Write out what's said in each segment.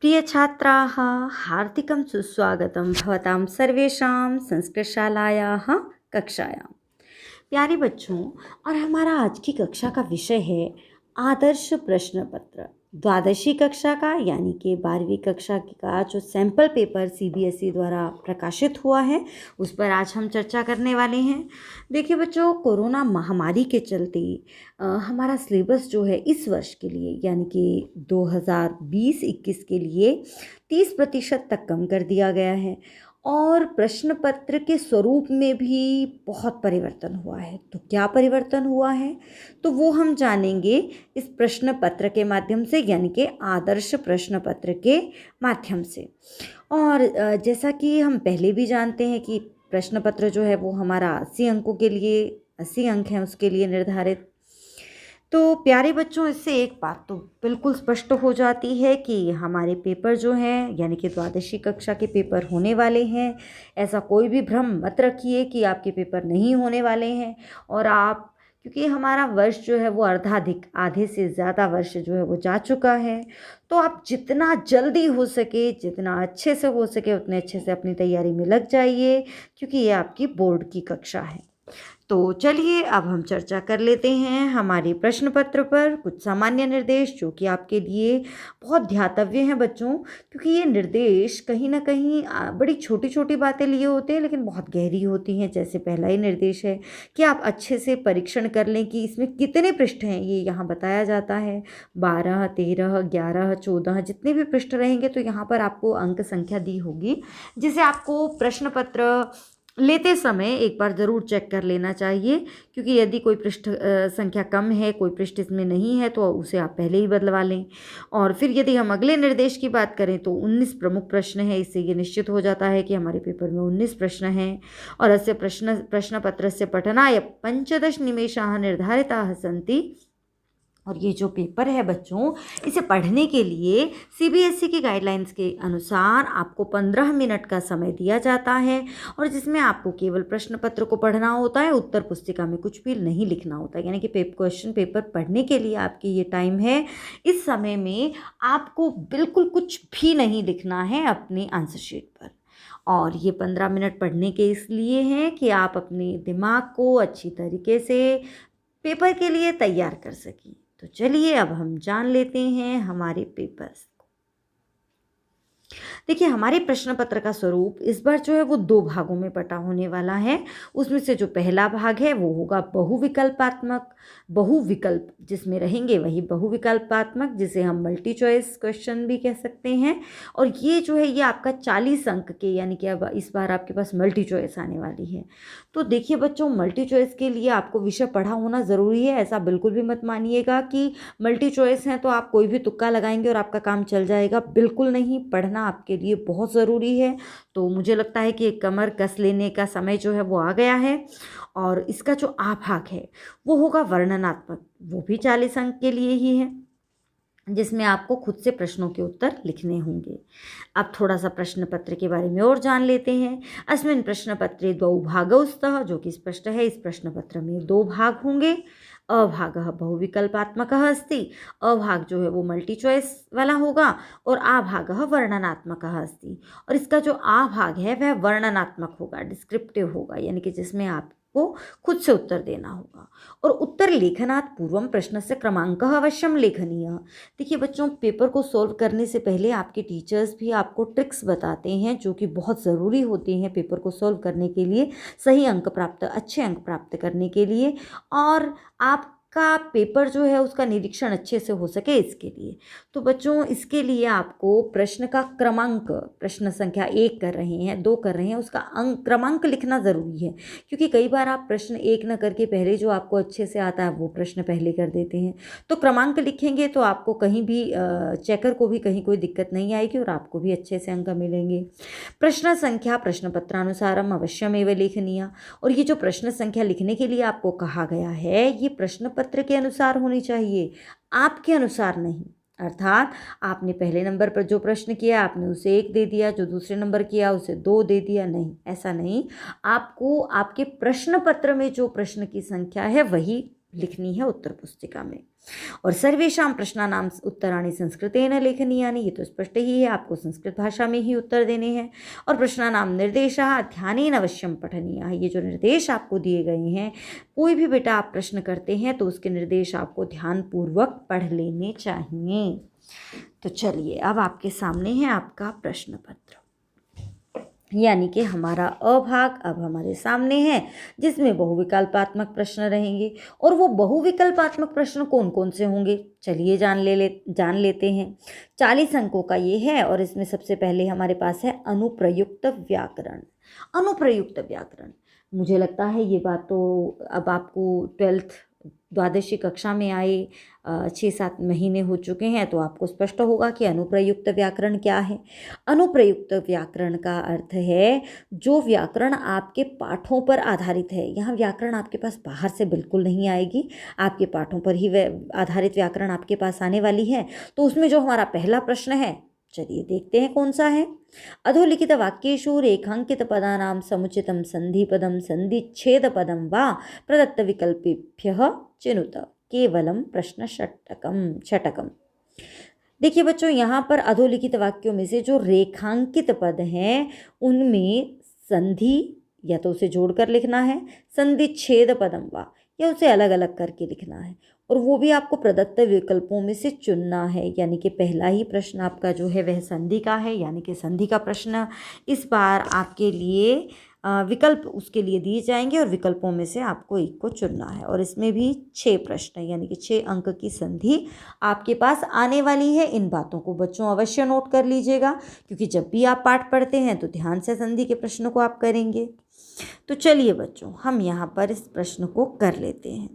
प्रिय छात्राः हार्दिकं सुस्वागतं भवतां सर्वेषां संस्कृतशालायाः कक्षायां। प्यारे बच्चों, और हमारा आज की कक्षा का विषय है आदर्श प्रश्न पत्र। द्वादशी कक्षा का यानी कि 12वीं कक्षा का जो सैंपल पेपर सीबीएसई द्वारा प्रकाशित हुआ है उस पर आज हम चर्चा करने वाले हैं। देखिए बच्चों, कोरोना महामारी के चलते हमारा सिलेबस जो है इस वर्ष के लिए यानी कि 2020-21 के लिए 30% तक कम कर दिया गया है और प्रश्न पत्र के स्वरूप में भी बहुत परिवर्तन हुआ है। तो क्या परिवर्तन हुआ है तो वो हम जानेंगे इस प्रश्न पत्र के माध्यम से यानी कि आदर्श प्रश्न पत्र के माध्यम से। और जैसा कि हम पहले भी जानते हैं कि प्रश्न पत्र जो है वो हमारा 80 अंकों के लिए 80 अंक हैं उसके लिए निर्धारित। तो प्यारे बच्चों, इससे एक बात तो बिल्कुल स्पष्ट हो जाती है कि हमारे पेपर जो हैं यानी कि द्वादशी कक्षा के पेपर होने वाले हैं। ऐसा कोई भी भ्रम मत रखिए कि आपके पेपर नहीं होने वाले हैं। और आप, क्योंकि हमारा वर्ष जो है वो अर्धाधिक आधे से ज़्यादा वर्ष जो है वो जा चुका है, तो आप जितना जल्दी हो सके जितना अच्छे से हो सके उतने अच्छे से अपनी तैयारी में लग जाइए, क्योंकि ये आपकी बोर्ड की कक्षा है। तो चलिए अब हम चर्चा कर लेते हैं हमारे प्रश्न पत्र पर कुछ सामान्य निर्देश जो कि आपके लिए बहुत ध्यातव्य हैं बच्चों, क्योंकि ये निर्देश कहीं ना कहीं बड़ी छोटी छोटी बातें लिए होते हैं लेकिन बहुत गहरी होती हैं। जैसे पहला ही निर्देश है कि आप अच्छे से परीक्षण कर लें कि इसमें कितने पृष्ठ हैं, ये यहाँ बताया जाता है। 12, 13, 11, 14 जितने भी पृष्ठ रहेंगे तो यहाँ पर आपको अंक संख्या दी होगी, जिसे आपको प्रश्न पत्र लेते समय एक बार ज़रूर चेक कर लेना चाहिए, क्योंकि यदि कोई पृष्ठ संख्या कम है, कोई पृष्ठ इसमें नहीं है तो उसे आप पहले ही बदलवा लें। और फिर यदि हम अगले निर्देश की बात करें तो 19 प्रमुख प्रश्न हैं। इससे ये निश्चित हो जाता है कि हमारे पेपर में 19 प्रश्न हैं। और अस्य प्रश्नपत्रस्य पठनाय 15 निमेषाः निर्धारिताः सन्ति। और ये जो पेपर है बच्चों, इसे पढ़ने के लिए सीबीएसई की गाइडलाइंस के अनुसार आपको 15 मिनट का समय दिया जाता है, और जिसमें आपको केवल प्रश्न पत्र को पढ़ना होता है, उत्तर पुस्तिका में कुछ भी नहीं लिखना होता है। यानी कि क्वेश्चन पेपर पढ़ने के लिए आपकी ये टाइम है। इस समय में आपको बिल्कुल कुछ भी नहीं लिखना है अपनी आंसर शीट पर। और ये 15 मिनट पढ़ने के इसलिए हैं कि आप अपने दिमाग को अच्छी तरीके से पेपर के लिए तैयार कर सकें। तो चलिए अब हम जान लेते हैं हमारे पेपर्स को। देखिए, हमारे प्रश्न पत्र का स्वरूप इस बार जो है वो 2 भागों में बटा होने वाला है। उसमें से जो पहला भाग है वो होगा बहुविकल्पात्मक, बहुविकल्प जिसमें रहेंगे वही बहुविकल्पात्मक, जिसे हम मल्टी चॉइस क्वेश्चन भी कह सकते हैं। और ये जो है ये आपका 40 अंक के, यानी कि अब इस बार आपके पास मल्टी चॉइस आने वाली है। तो देखिए बच्चों, मल्टी चॉइस के लिए आपको विषय पढ़ा होना ज़रूरी है। ऐसा बिल्कुल भी मत मानिएगा कि मल्टी चॉइस है तो आप कोई भी तुक्का लगाएंगे और आपका काम चल जाएगा। बिल्कुल नहीं, पढ़ना आपके लिए बहुत ज़रूरी है। तो मुझे लगता है कि कमर कस लेने का समय जो है वो आ गया है। और इसका जो आ भाग है वो होगा वर्णनात्मक, वो भी 40 अंक के लिए ही है, जिसमें आपको खुद से प्रश्नों के उत्तर लिखने होंगे। अब थोड़ा सा प्रश्न पत्र के बारे में और जान लेते हैं। अस्मिन् प्रश्न पत्रे 2 भागौ स्तः, जो कि स्पष्ट है। इस प्रश्न पत्र में 2 भाग होंगे। अभागः बहुविकल्पात्मकः अस्ति, अभाग जो है वो मल्टी चॉइस वाला होगा, और आभागः वर्णनात्मकः अस्ति। और इसका जो आ भाग है वह वर्णनात्मक होगा, डिस्क्रिप्टिव होगा, यानी कि जिसमें आपको खुद से उत्तर देना होगा। और उत्तर लेखनात् पूर्वं प्रश्नस्य क्रमांकः अवश्यं लेखनीय। देखिए बच्चों, पेपर को सॉल्व करने से पहले आपके टीचर्स भी आपको ट्रिक्स बताते हैं जो कि बहुत ज़रूरी होती हैं पेपर को सॉल्व करने के लिए, सही अंक प्राप्त, अच्छे अंक प्राप्त करने के लिए, और आपका पेपर जो है उसका निरीक्षण अच्छे से हो सके इसके लिए। तो बच्चों, इसके लिए आपको प्रश्न का क्रमांक, प्रश्न संख्या 1 कर रहे हैं, 2 कर रहे हैं, उसका अंक क्रमांक लिखना ज़रूरी है। क्योंकि कई बार आप प्रश्न 1 न करके पहले जो आपको अच्छे से आता है वो प्रश्न पहले कर देते हैं। तो क्रमांक लिखेंगे तो आपको कहीं भी चेकर को भी कहीं कोई दिक्कत नहीं आएगी और आपको भी अच्छे से अंक मिलेंगे। प्रश्न संख्या प्रश्न पत्रानुसारम अवश्यमेव लेखनीय। और ये जो प्रश्न संख्या लिखने के लिए आपको कहा गया है, ये प्रश्न पत्र के अनुसार होनी चाहिए, आपके अनुसार नहीं। अर्थात आपने पहले नंबर पर जो प्रश्न किया आपने उसे 1 दे दिया, जो दूसरे नंबर किया उसे 2 दे दिया, नहीं, ऐसा नहीं। आपको आपके प्रश्न पत्र में जो प्रश्न की संख्या है वही लिखनी है उत्तर पुस्तिका में। और सर्वेषां प्रश्नानां उत्तराणि संस्कृतेन लेखनीयानि, ये तो स्पष्ट ही है, आपको संस्कृत भाषा में ही उत्तर देने हैं। और प्रश्नानां निर्देशः ध्यानेन अवश्यम पठनीयः, ये जो निर्देश आपको दिए गए हैं, कोई भी बेटा आप प्रश्न करते हैं तो उसके निर्देश आपको ध्यानपूर्वक पढ़ लेने चाहिए। तो चलिए अब आपके सामने है आपका प्रश्न पत्र, यानी कि हमारा अभाग अब हमारे सामने है, जिसमें बहुविकल्पात्मक प्रश्न रहेंगे। और वो बहुविकल्पात्मक प्रश्न कौन कौन से होंगे, चलिए जान लेते हैं। 40 अंकों का ये है और इसमें सबसे पहले हमारे पास है अनुप्रयुक्त व्याकरण। अनुप्रयुक्त व्याकरण, मुझे लगता है ये बात तो अब आपको 12वीं कक्षा में आए 6-7 महीने हो चुके हैं, तो आपको स्पष्ट होगा कि अनुप्रयुक्त व्याकरण क्या है। अनुप्रयुक्त व्याकरण का अर्थ है जो व्याकरण आपके पाठों पर आधारित है। यहाँ व्याकरण आपके पास बाहर से बिल्कुल नहीं आएगी, आपके पाठों पर ही आधारित व्याकरण आपके पास आने वाली है। तो उसमें जो हमारा पहला प्रश्न है, चलिए देखते हैं कौन सा है। अधोलिखित वाक्येषु रेखांकित पदानां समुचितं संधिपदं संधिच्छेदपदं वा प्रदत्त विकल्पेभ्यः चिनुत केवलम प्रश्न षटकम। देखिए बच्चों, यहाँ पर अधोलिखित वाक्यों में से जो रेखांकित पद हैं उनमें संधि या तो उसे जोड़कर लिखना है, संधिच्छेद पदम वा या उसे अलग अलग करके लिखना है, और वो भी आपको प्रदत्त विकल्पों में से चुनना है। यानी कि पहला ही प्रश्न आपका जो है वह संधि का है, यानी कि संधि का प्रश्न इस बार आपके लिए विकल्प उसके लिए दिए जाएंगे और विकल्पों में से आपको एक को चुनना है। और इसमें भी 6 प्रश्न यानी कि 6 अंक की संधि आपके पास आने वाली है। इन बातों को बच्चों अवश्य नोट कर लीजिएगा, क्योंकि जब भी आप पाठ पढ़ते हैं तो ध्यान से संधि के प्रश्नों को आप करेंगे। तो चलिए बच्चों, हम यहाँ पर इस प्रश्न को कर लेते हैं।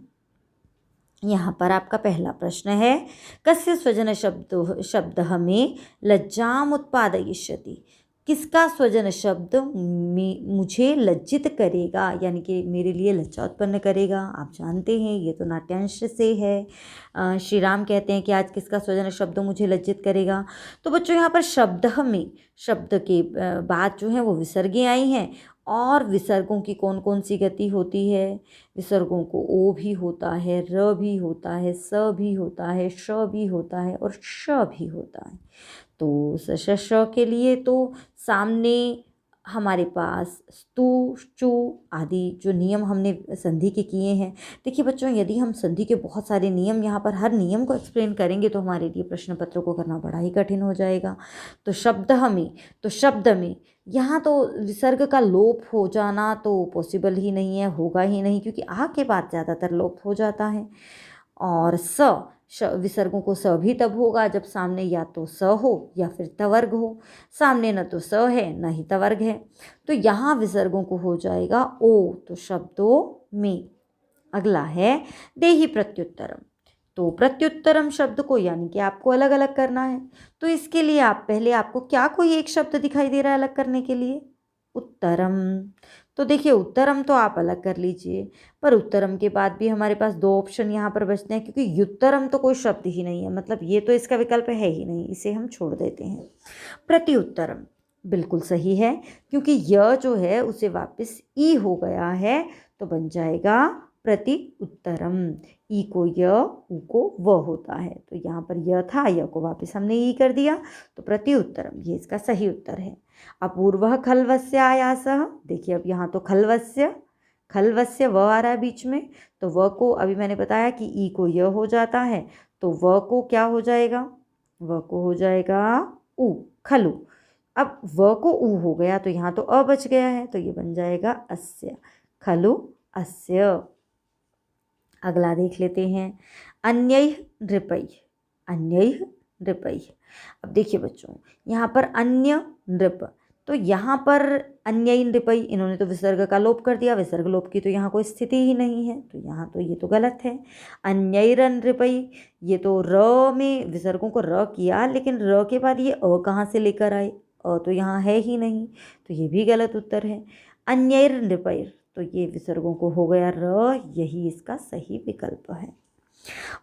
यहाँ पर आपका पहला प्रश्न है, कस्य स्वजन शब्द हमें लज्जाम उत्पादयिष्यति, किसका स्वजन शब्द मुझे लज्जित करेगा, यानी कि मेरे लिए लज्जा उत्पन्न करेगा। आप जानते हैं ये तो नाट्यांश से है। श्री राम कहते हैं कि आज किसका स्वजन शब्द मुझे लज्जित करेगा। तो बच्चों यहाँ पर शब्द में शब्द के बाद जो है वो विसर्गें आई हैं, और विसर्गों की कौन कौन सी गति होती है। विसर्गों को ओ भी होता है, र भी होता है, स भी होता है, श भी होता है और श भी होता है। तो श के लिए तो सामने हमारे पास स्तु, चु आदि जो नियम हमने संधि के किए हैं। देखिए बच्चों, यदि हम संधि के बहुत सारे नियम यहाँ पर हर नियम को एक्सप्लेन करेंगे तो हमारे लिए प्रश्न पत्र को करना बड़ा ही कठिन हो जाएगा। तो शब्द में यहाँ तो विसर्ग का लोप हो जाना तो पॉसिबल ही नहीं है, होगा ही नहीं, क्योंकि आ के बाद ज़्यादातर लोप हो जाता है। और विसर्गों को स भी तब होगा जब सामने या तो स हो या फिर तवर्ग हो। सामने न तो स है न ही तवर्ग है, तो यहाँ विसर्गों को हो जाएगा ओ। तो शब्दों में अगला है देहि प्रत्युत्तरम। तो प्रत्युत्तरम शब्द को यानी कि आपको अलग अलग करना है। तो इसके लिए आपको क्या कोई एक शब्द दिखाई दे रहा है अलग करने के लिए? उत्तरम। तो देखिए उत्तरम तो आप अलग कर लीजिए, पर उत्तरम के बाद भी हमारे पास 2 ऑप्शन यहाँ पर बचते हैं, क्योंकि युत्तरम तो कोई शब्द ही नहीं है, मतलब ये तो इसका विकल्प है ही नहीं, इसे हम छोड़ देते हैं। प्रत्युत्तरम बिल्कुल सही है, क्योंकि यह जो है उसे वापस ई हो गया है, तो बन जाएगा प्रति उत्तरम। ई को य, उ को व होता है, तो यहाँ पर य था, य को वापस हमने ई कर दिया, तो प्रति उत्तरम ये इसका सही उत्तर है। अपूर्वः खल्वस्य आयासः, देखिए अब यहाँ तो खल्वस्य व आ रहा है बीच में, तो व को अभी मैंने बताया कि ई को य हो जाता है, तो व को क्या हो जाएगा? व को हो जाएगा उ, खलु। अब व को उ हो गया तो यहाँ तो अ बच गया है, तो ये बन जाएगा अस्य, खलु अस्य। अगला देख लेते हैं, अन्यैः नृपैः। अब देखिए बच्चों, यहाँ पर अन्य नृप, तो यहाँ पर अन्यैः नृपैः, इन्होंने तो विसर्ग का लोप कर दिया, विसर्ग लोप की तो यहाँ कोई स्थिति ही नहीं है, तो यहाँ तो ये तो गलत है। अन्यैर नृपैः, ये तो र में विसर्गों को र किया, लेकिन र के बाद ये अ कहाँ से लेकर आए? अ तो यहाँ है ही नहीं, तो ये भी गलत उत्तर है। अन्यैर नृपैः, तो ये विसर्गों को हो गया र, यही इसका सही विकल्प है।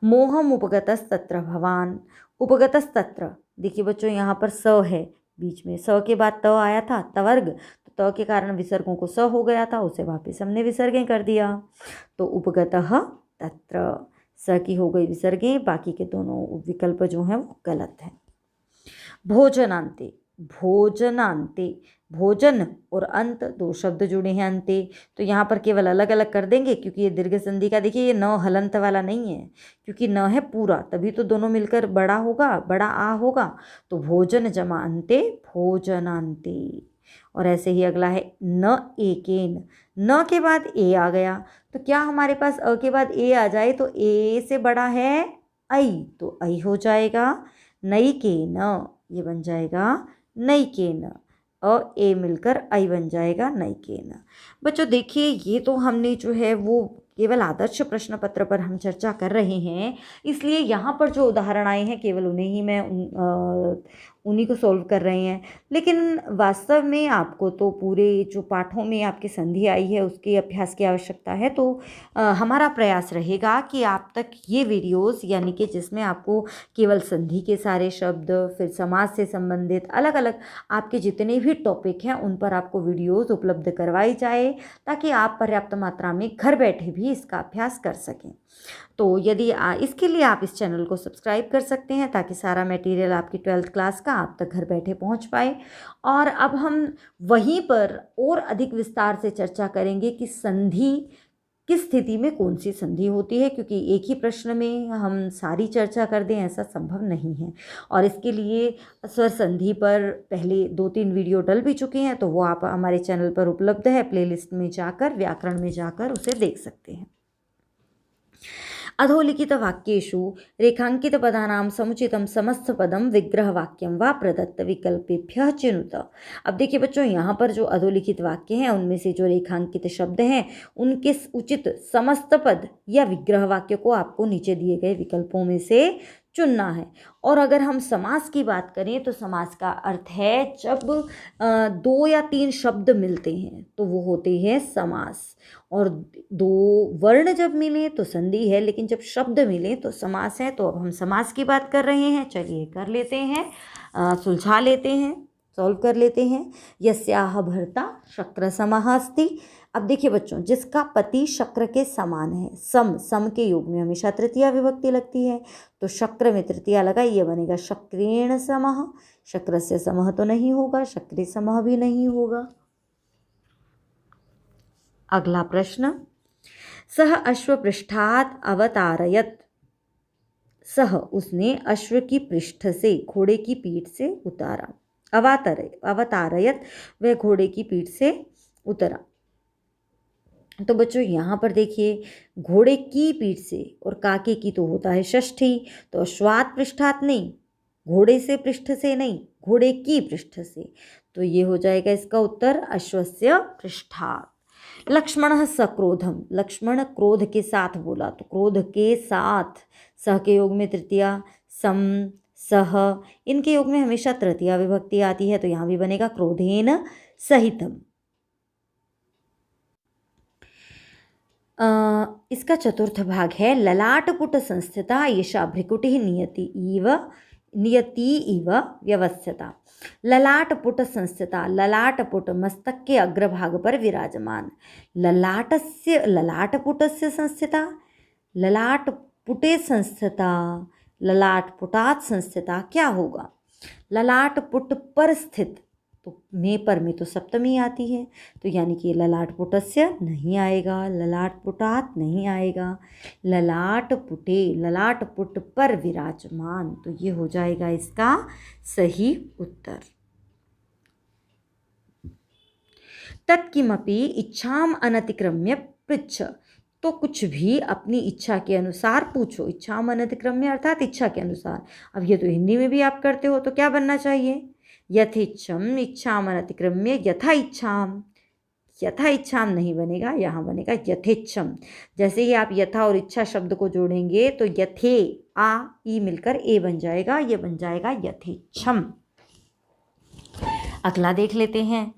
मोहम उपगतस्तत्र भवान, उपगतस्तत्र, देखिए बच्चों यहाँ पर स है बीच में, स के बाद त आया था तवर्ग, तो त के कारण विसर्गों को स हो गया था, उसे वापस हमने विसर्गें कर दिया। तो उपगतः तत्र। स की हो गई विसर्गे, बाकी के दोनों विकल्प जो हैं वो गलत हैं। भोजनांते, भोजनांते, भोजन और अंत दो शब्द जुड़े हैं अंते, तो यहाँ पर केवल अलग अलग कर देंगे क्योंकि ये दीर्घ संधि का देखिए ये न हलंत वाला नहीं है, क्योंकि न है पूरा, तभी तो दोनों मिलकर बड़ा होगा, बड़ा आ होगा। तो भोजन जमा अंते, भोजनांते। और ऐसे ही अगला है न एकेन, न के बाद ए आ गया, तो क्या हमारे पास अ के बाद ए आ जाए तो ए से बड़ा है ऐ, तो ऐ हो जाएगा। नई के न, ये बन जाएगा नई के न, अ ए मिलकर ऐ बन जाएगा नई के न। बच्चों देखिए ये तो हमने जो है वो केवल आदर्श प्रश्न पत्र पर हम चर्चा कर रहे हैं, इसलिए यहाँ पर जो उदाहरण आए हैं केवल उन्हें ही मैं उन्हीं को सॉल्व कर रहे हैं। लेकिन वास्तव में आपको तो पूरे जो पाठों में आपकी संधि आई है उसके अभ्यास की आवश्यकता है। तो हमारा प्रयास रहेगा कि आप तक ये वीडियोस, यानी कि जिसमें आपको केवल संधि के सारे शब्द, फिर समाज से संबंधित अलग अलग आपके जितने भी टॉपिक हैं उन पर आपको वीडियोस उपलब्ध करवाई जाए, ताकि आप पर्याप्त मात्रा में घर बैठे भी इसका अभ्यास कर सकें। तो यदि इसके लिए आप इस चैनल को सब्सक्राइब कर सकते हैं, ताकि सारा मटेरियल आपकी 12th क्लास का आप तक घर बैठे पहुंच पाए। और अब हम वहीं पर और अधिक विस्तार से चर्चा करेंगे कि संधि किस स्थिति में कौन सी संधि होती है, क्योंकि एक ही प्रश्न में हम सारी चर्चा कर दें ऐसा संभव नहीं है। और इसके लिए स्वर संधि पर पहले 2-3 वीडियो डल भी चुके हैं, तो वो आप हमारे चैनल पर उपलब्ध है, प्लेलिस्ट में जाकर, व्याकरण में जाकर उसे देख सकते हैं। अधोलिखित वाक्येषु रेखांकित पदानां समुचितं समस्तपदं विग्रहवाक्यं वा प्रदत्त विकल्पेभ्यः चिनुत। अब देखिए बच्चों, यहाँ पर जो अधोलिखित वाक्य हैं उनमें से जो रेखांकित शब्द हैं उनके उचित समस्त पद या विग्रह वाक्य को आपको नीचे दिए गए विकल्पों में से चुनना है। और अगर हम समास की बात करें तो समास का अर्थ है जब 2 या 3 शब्द मिलते हैं तो वो होते हैं समास। और 2 वर्ण जब मिले तो संधि है, लेकिन जब शब्द मिले तो समास है। तो अब हम समास की बात कर रहे हैं, चलिए कर लेते हैं, सुलझा लेते हैं, सॉल्व कर लेते हैं। यस्याह भर्ता शक्र समः अस्ति। अब देखिए बच्चों, जिसका पति शक्र के समान है, सम के योग में हमेशा तृतीया विभक्ति लगती है, तो शक्र में तृतीया लगा, ये बनेगा शक्रेण समः। शक्र से समः तो नहीं होगा, शक्रे समः भी नहीं होगा। अगला प्रश्न, सह अश्व पृष्ठात् अवतारयत। सह उसने अश्व की पृष्ठ से, घोड़े की पीठ से उतारा। अवतारयत वह घोड़े की पीठ से उतरा। तो बच्चों यहाँ पर देखिए, घोड़े की पीठ से और काके की तो होता है षष्ठी, तो अश्वात् पृष्ठात् नहीं, घोड़े से पृष्ठ से नहीं, घोड़े की पृष्ठ से, तो ये हो जाएगा इसका उत्तर अश्वस्य पृष्ठात्। लक्ष्मणः सक्रोधम, लक्ष्मण क्रोध के साथ बोला, तो क्रोध के साथ, सह के योग में तृतीया, सम, सह, इनके योग में हमेशा तृतीया विभक्ति आती है, तो यहाँ भी बनेगा क्रोधेन सहितम। इसका चतुर्थ भाग है, ललाटपुट संस्थिता एषा भ्रिकुटिः नियति इव व्यवस्थिता। ललाटपुट संस्थिता, ललाटपुट मस्तक के अग्रभाग पर विराजमान। ललाटपुटस्य संस्थिता, ललाटपुटे संस्थिता, ललाटपुटात् संस्थिता, क्या होगा? ललाटपुट पर स्थित, तो में पर में तो सप्तमी आती है, तो यानी कि ललाटपुटस्य नहीं आएगा, ललाटपुटात् नहीं आएगा, ललाटपुटे, ललाटपुट पर विराजमान, तो ये हो जाएगा इसका सही उत्तर। तत्किमपि इच्छाम अनतिक्रम्य पृच्छ, तो कुछ भी अपनी इच्छा के अनुसार पूछो। इच्छाम अनतिक्रम्य अर्थात इच्छा के अनुसार। अब ये तो हिंदी में भी आप करते हो, तो क्या बनना चाहिए? यथेच्छम इच्छाम अनतिक्रम्य यथा इच्छाम। यथा इच्छाम नहीं बनेगा, यहाँ बनेगा यथेच्छम। जैसे ही आप यथा और इच्छा शब्द को जोड़ेंगे तो यथे, आ ई मिलकर ए बन जाएगा, ये बन जाएगा यथेच्छम। अगला देख लेते हैं,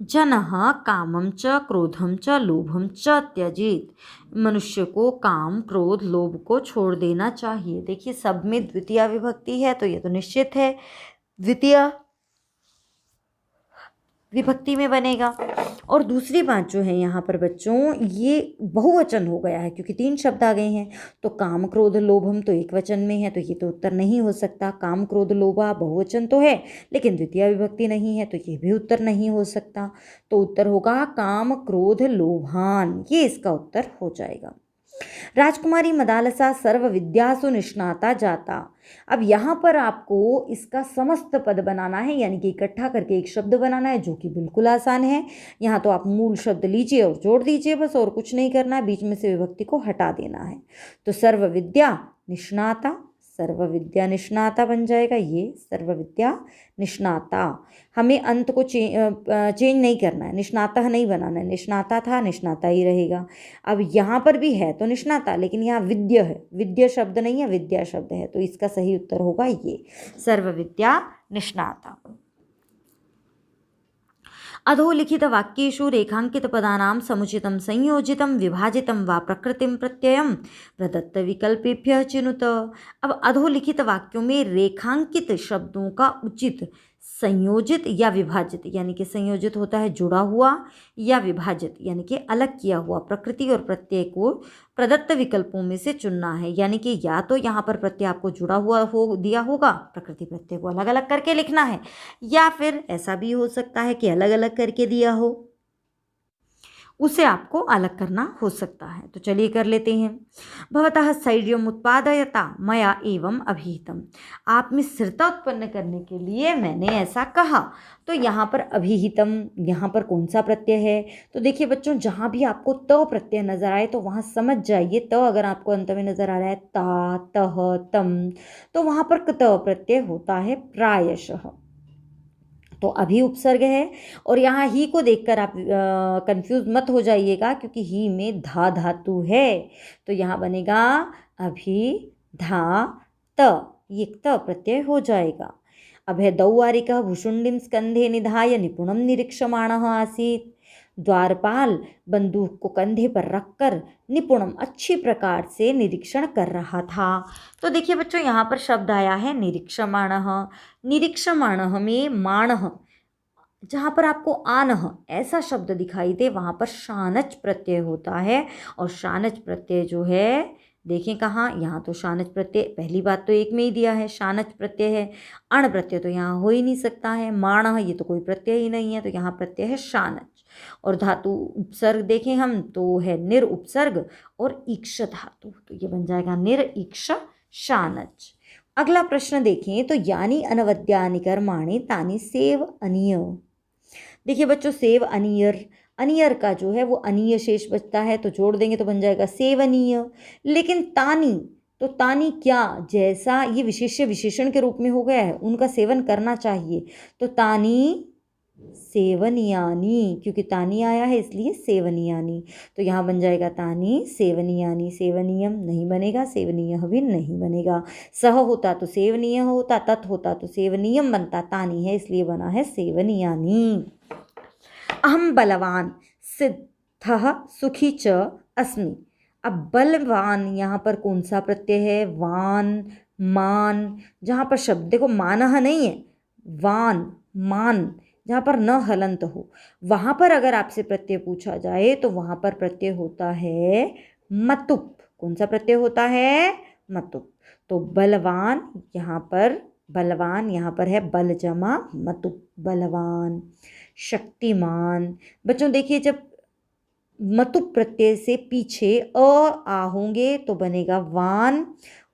जनः कामं च क्रोधं च लोभं च त्यजेत। मनुष्य को काम, क्रोध, लोभ को छोड़ देना चाहिए। देखिए सब में द्वितीया विभक्ति है, तो ये तो निश्चित है। द्वितीया विभक्ति में बनेगा। और दूसरी बात जो है यहाँ पर बच्चों, ये बहुवचन हो गया है क्योंकि 3 शब्द आ गए हैं। तो काम क्रोध लोभम तो एक वचन में है, तो ये तो उत्तर नहीं हो सकता। काम क्रोध लोभा बहुवचन तो है लेकिन द्वितीय विभक्ति नहीं है, तो ये भी उत्तर नहीं हो सकता। तो उत्तर होगा काम क्रोध लोभान, ये इसका उत्तर हो जाएगा। राजकुमारी मदालसा सर्व विद्यासु निष्णाता जाता। अब यहाँ पर आपको इसका समस्त पद बनाना है, यानी कि इकट्ठा करके एक शब्द बनाना है, जो कि बिल्कुल आसान है। यहाँ तो आप मूल शब्द लीजिए और जोड़ दीजिए बस, और कुछ नहीं करना है, बीच में से विभक्ति को हटा देना है। तो सर्व विद्या निष्णाता, सर्व विद्या निष्णाता बन जाएगा ये, सर्व विद्या निष्णाता। हमें अंत को चेंज नहीं करना है, निष्णाता नहीं बनाना है, निष्णाता था निष्णाता ही रहेगा। अब यहाँ पर भी है तो निष्णाता, लेकिन यहाँ विद्य है, विद्य शब्द नहीं है, विद्या शब्द है, तो इसका सही उत्तर होगा ये, सर्व विद्या निष्णाता। अधोलिखित वाक्येषु रेखांकित पदानां समुचितं संयोजितं विभाजितं वा प्रकृतिं प्रत्ययं प्रदत्त विकल्पेभ्यः चिनुत। अब अधोलिखित वाक्यों में रेखांकित शब्दों का उचित संयोजित या विभाजित, यानी कि संयोजित होता है जुड़ा हुआ, या विभाजित यानी कि अलग किया हुआ प्रकृति और प्रत्यय को प्रदत्त विकल्पों में से चुनना है। यानी कि या तो यहाँ पर प्रत्यय आपको जुड़ा हुआ हो दिया होगा, प्रकृति प्रत्यय को अलग अलग करके लिखना है, या फिर ऐसा भी हो सकता है कि अलग अलग करके दिया हो, उसे आपको अलग करना हो सकता है। तो चलिए कर लेते हैं। भवतः स्थैर्यम् उत्पादयता मया एवं अभिहितम। आप में स्थिरता उत्पन्न करने के लिए मैंने ऐसा कहा। तो यहाँ पर अभिहितम, यहाँ पर कौन सा प्रत्यय है? तो देखिए बच्चों, जहाँ भी आपको त प्रत्यय नजर आए तो वहाँ समझ जाइए, त अगर आपको अंत में नजर आ रहा है ता, तह, तम, तो वहाँ पर क्त प्रत्यय होता है प्रायशः, तो अभी उपसर्ग है। और यहाँ ही को देखकर आप कंफ्यूज मत हो जाइएगा, क्योंकि ही में धा धातु है, तो यहाँ बनेगा अभी धा त, ये त प्रत्यय हो जाएगा। अभयदौवारिकः भुषुण्डिं स्कंधे निधाय निपुणं निरीक्षमाणः आसीत्। द्वारपाल बंदूक को कंधे पर रखकर निपुणम अच्छी प्रकार से निरीक्षण कर रहा था। तो देखिए बच्चों, यहाँ पर शब्द आया है निरीक्षमाणः। निरीक्षमाणः में माणः, जहाँ पर आपको आनः ऐसा शब्द दिखाई दे वहाँ पर शानच प्रत्यय होता है। और शानच प्रत्यय जो है, देखें कहाँ, यहाँ तो शानच प्रत्यय पहली बात तो एक में ही दिया है, शानच प्रत्यय है। अण प्रत्यय तो यहाँ हो ही नहीं सकता है। माणः ये तो कोई प्रत्यय ही नहीं है, तो यहाँ प्रत्यय है शानच। और धातु उपसर्ग देखें हम तो है निर उपसर्ग और ईक्ष धातु, तो ये बन जाएगा निर ईक्ष शानच। अगला प्रश्न देखें तो यानी अनवद्यानि कर्माणि तानि सेव अनीय। देखिए बच्चों, सेव अनियर, अनियर का जो है वो अनीय शेष बचता है, तो जोड़ देंगे तो बन जाएगा सेवनीय। लेकिन तानी, तो तानी क्या, जैसा ये विशेष्य विशेषण के रूप में हो गया है, उनका सेवन करना चाहिए, तो तानी सेवनियानी, क्योंकि तानी आया है इसलिए सेवनियानी, तो यहाँ बन जाएगा तानी सेवनियानी। सेवनीयम नहीं बनेगा, सेवनीय भी नहीं बनेगा। सह होता तो सेवनीय होता, तत् होता तो सेवनीयम बनता, तानी है इसलिए बना है सेवनियानी। अहम बलवान सिद्धः सुखी च अस्मि। अब बलवान यहाँ पर कौन सा प्रत्यय है? वान, मान, जहाँ पर शब्द देखो मानह नहीं है, वान मान, जहाँ पर न हलंत हो, वहाँ पर अगर आपसे प्रत्यय पूछा जाए तो वहाँ पर प्रत्यय होता है मतुप। कौन सा प्रत्यय होता है? मतुप। तो बलवान यहाँ पर, बलवान यहाँ पर है बल जमा मतुप, बलवान। शक्तिमान, बच्चों देखिए जब मतुप प्रत्यय से पीछे आ होंगे तो बनेगा वान,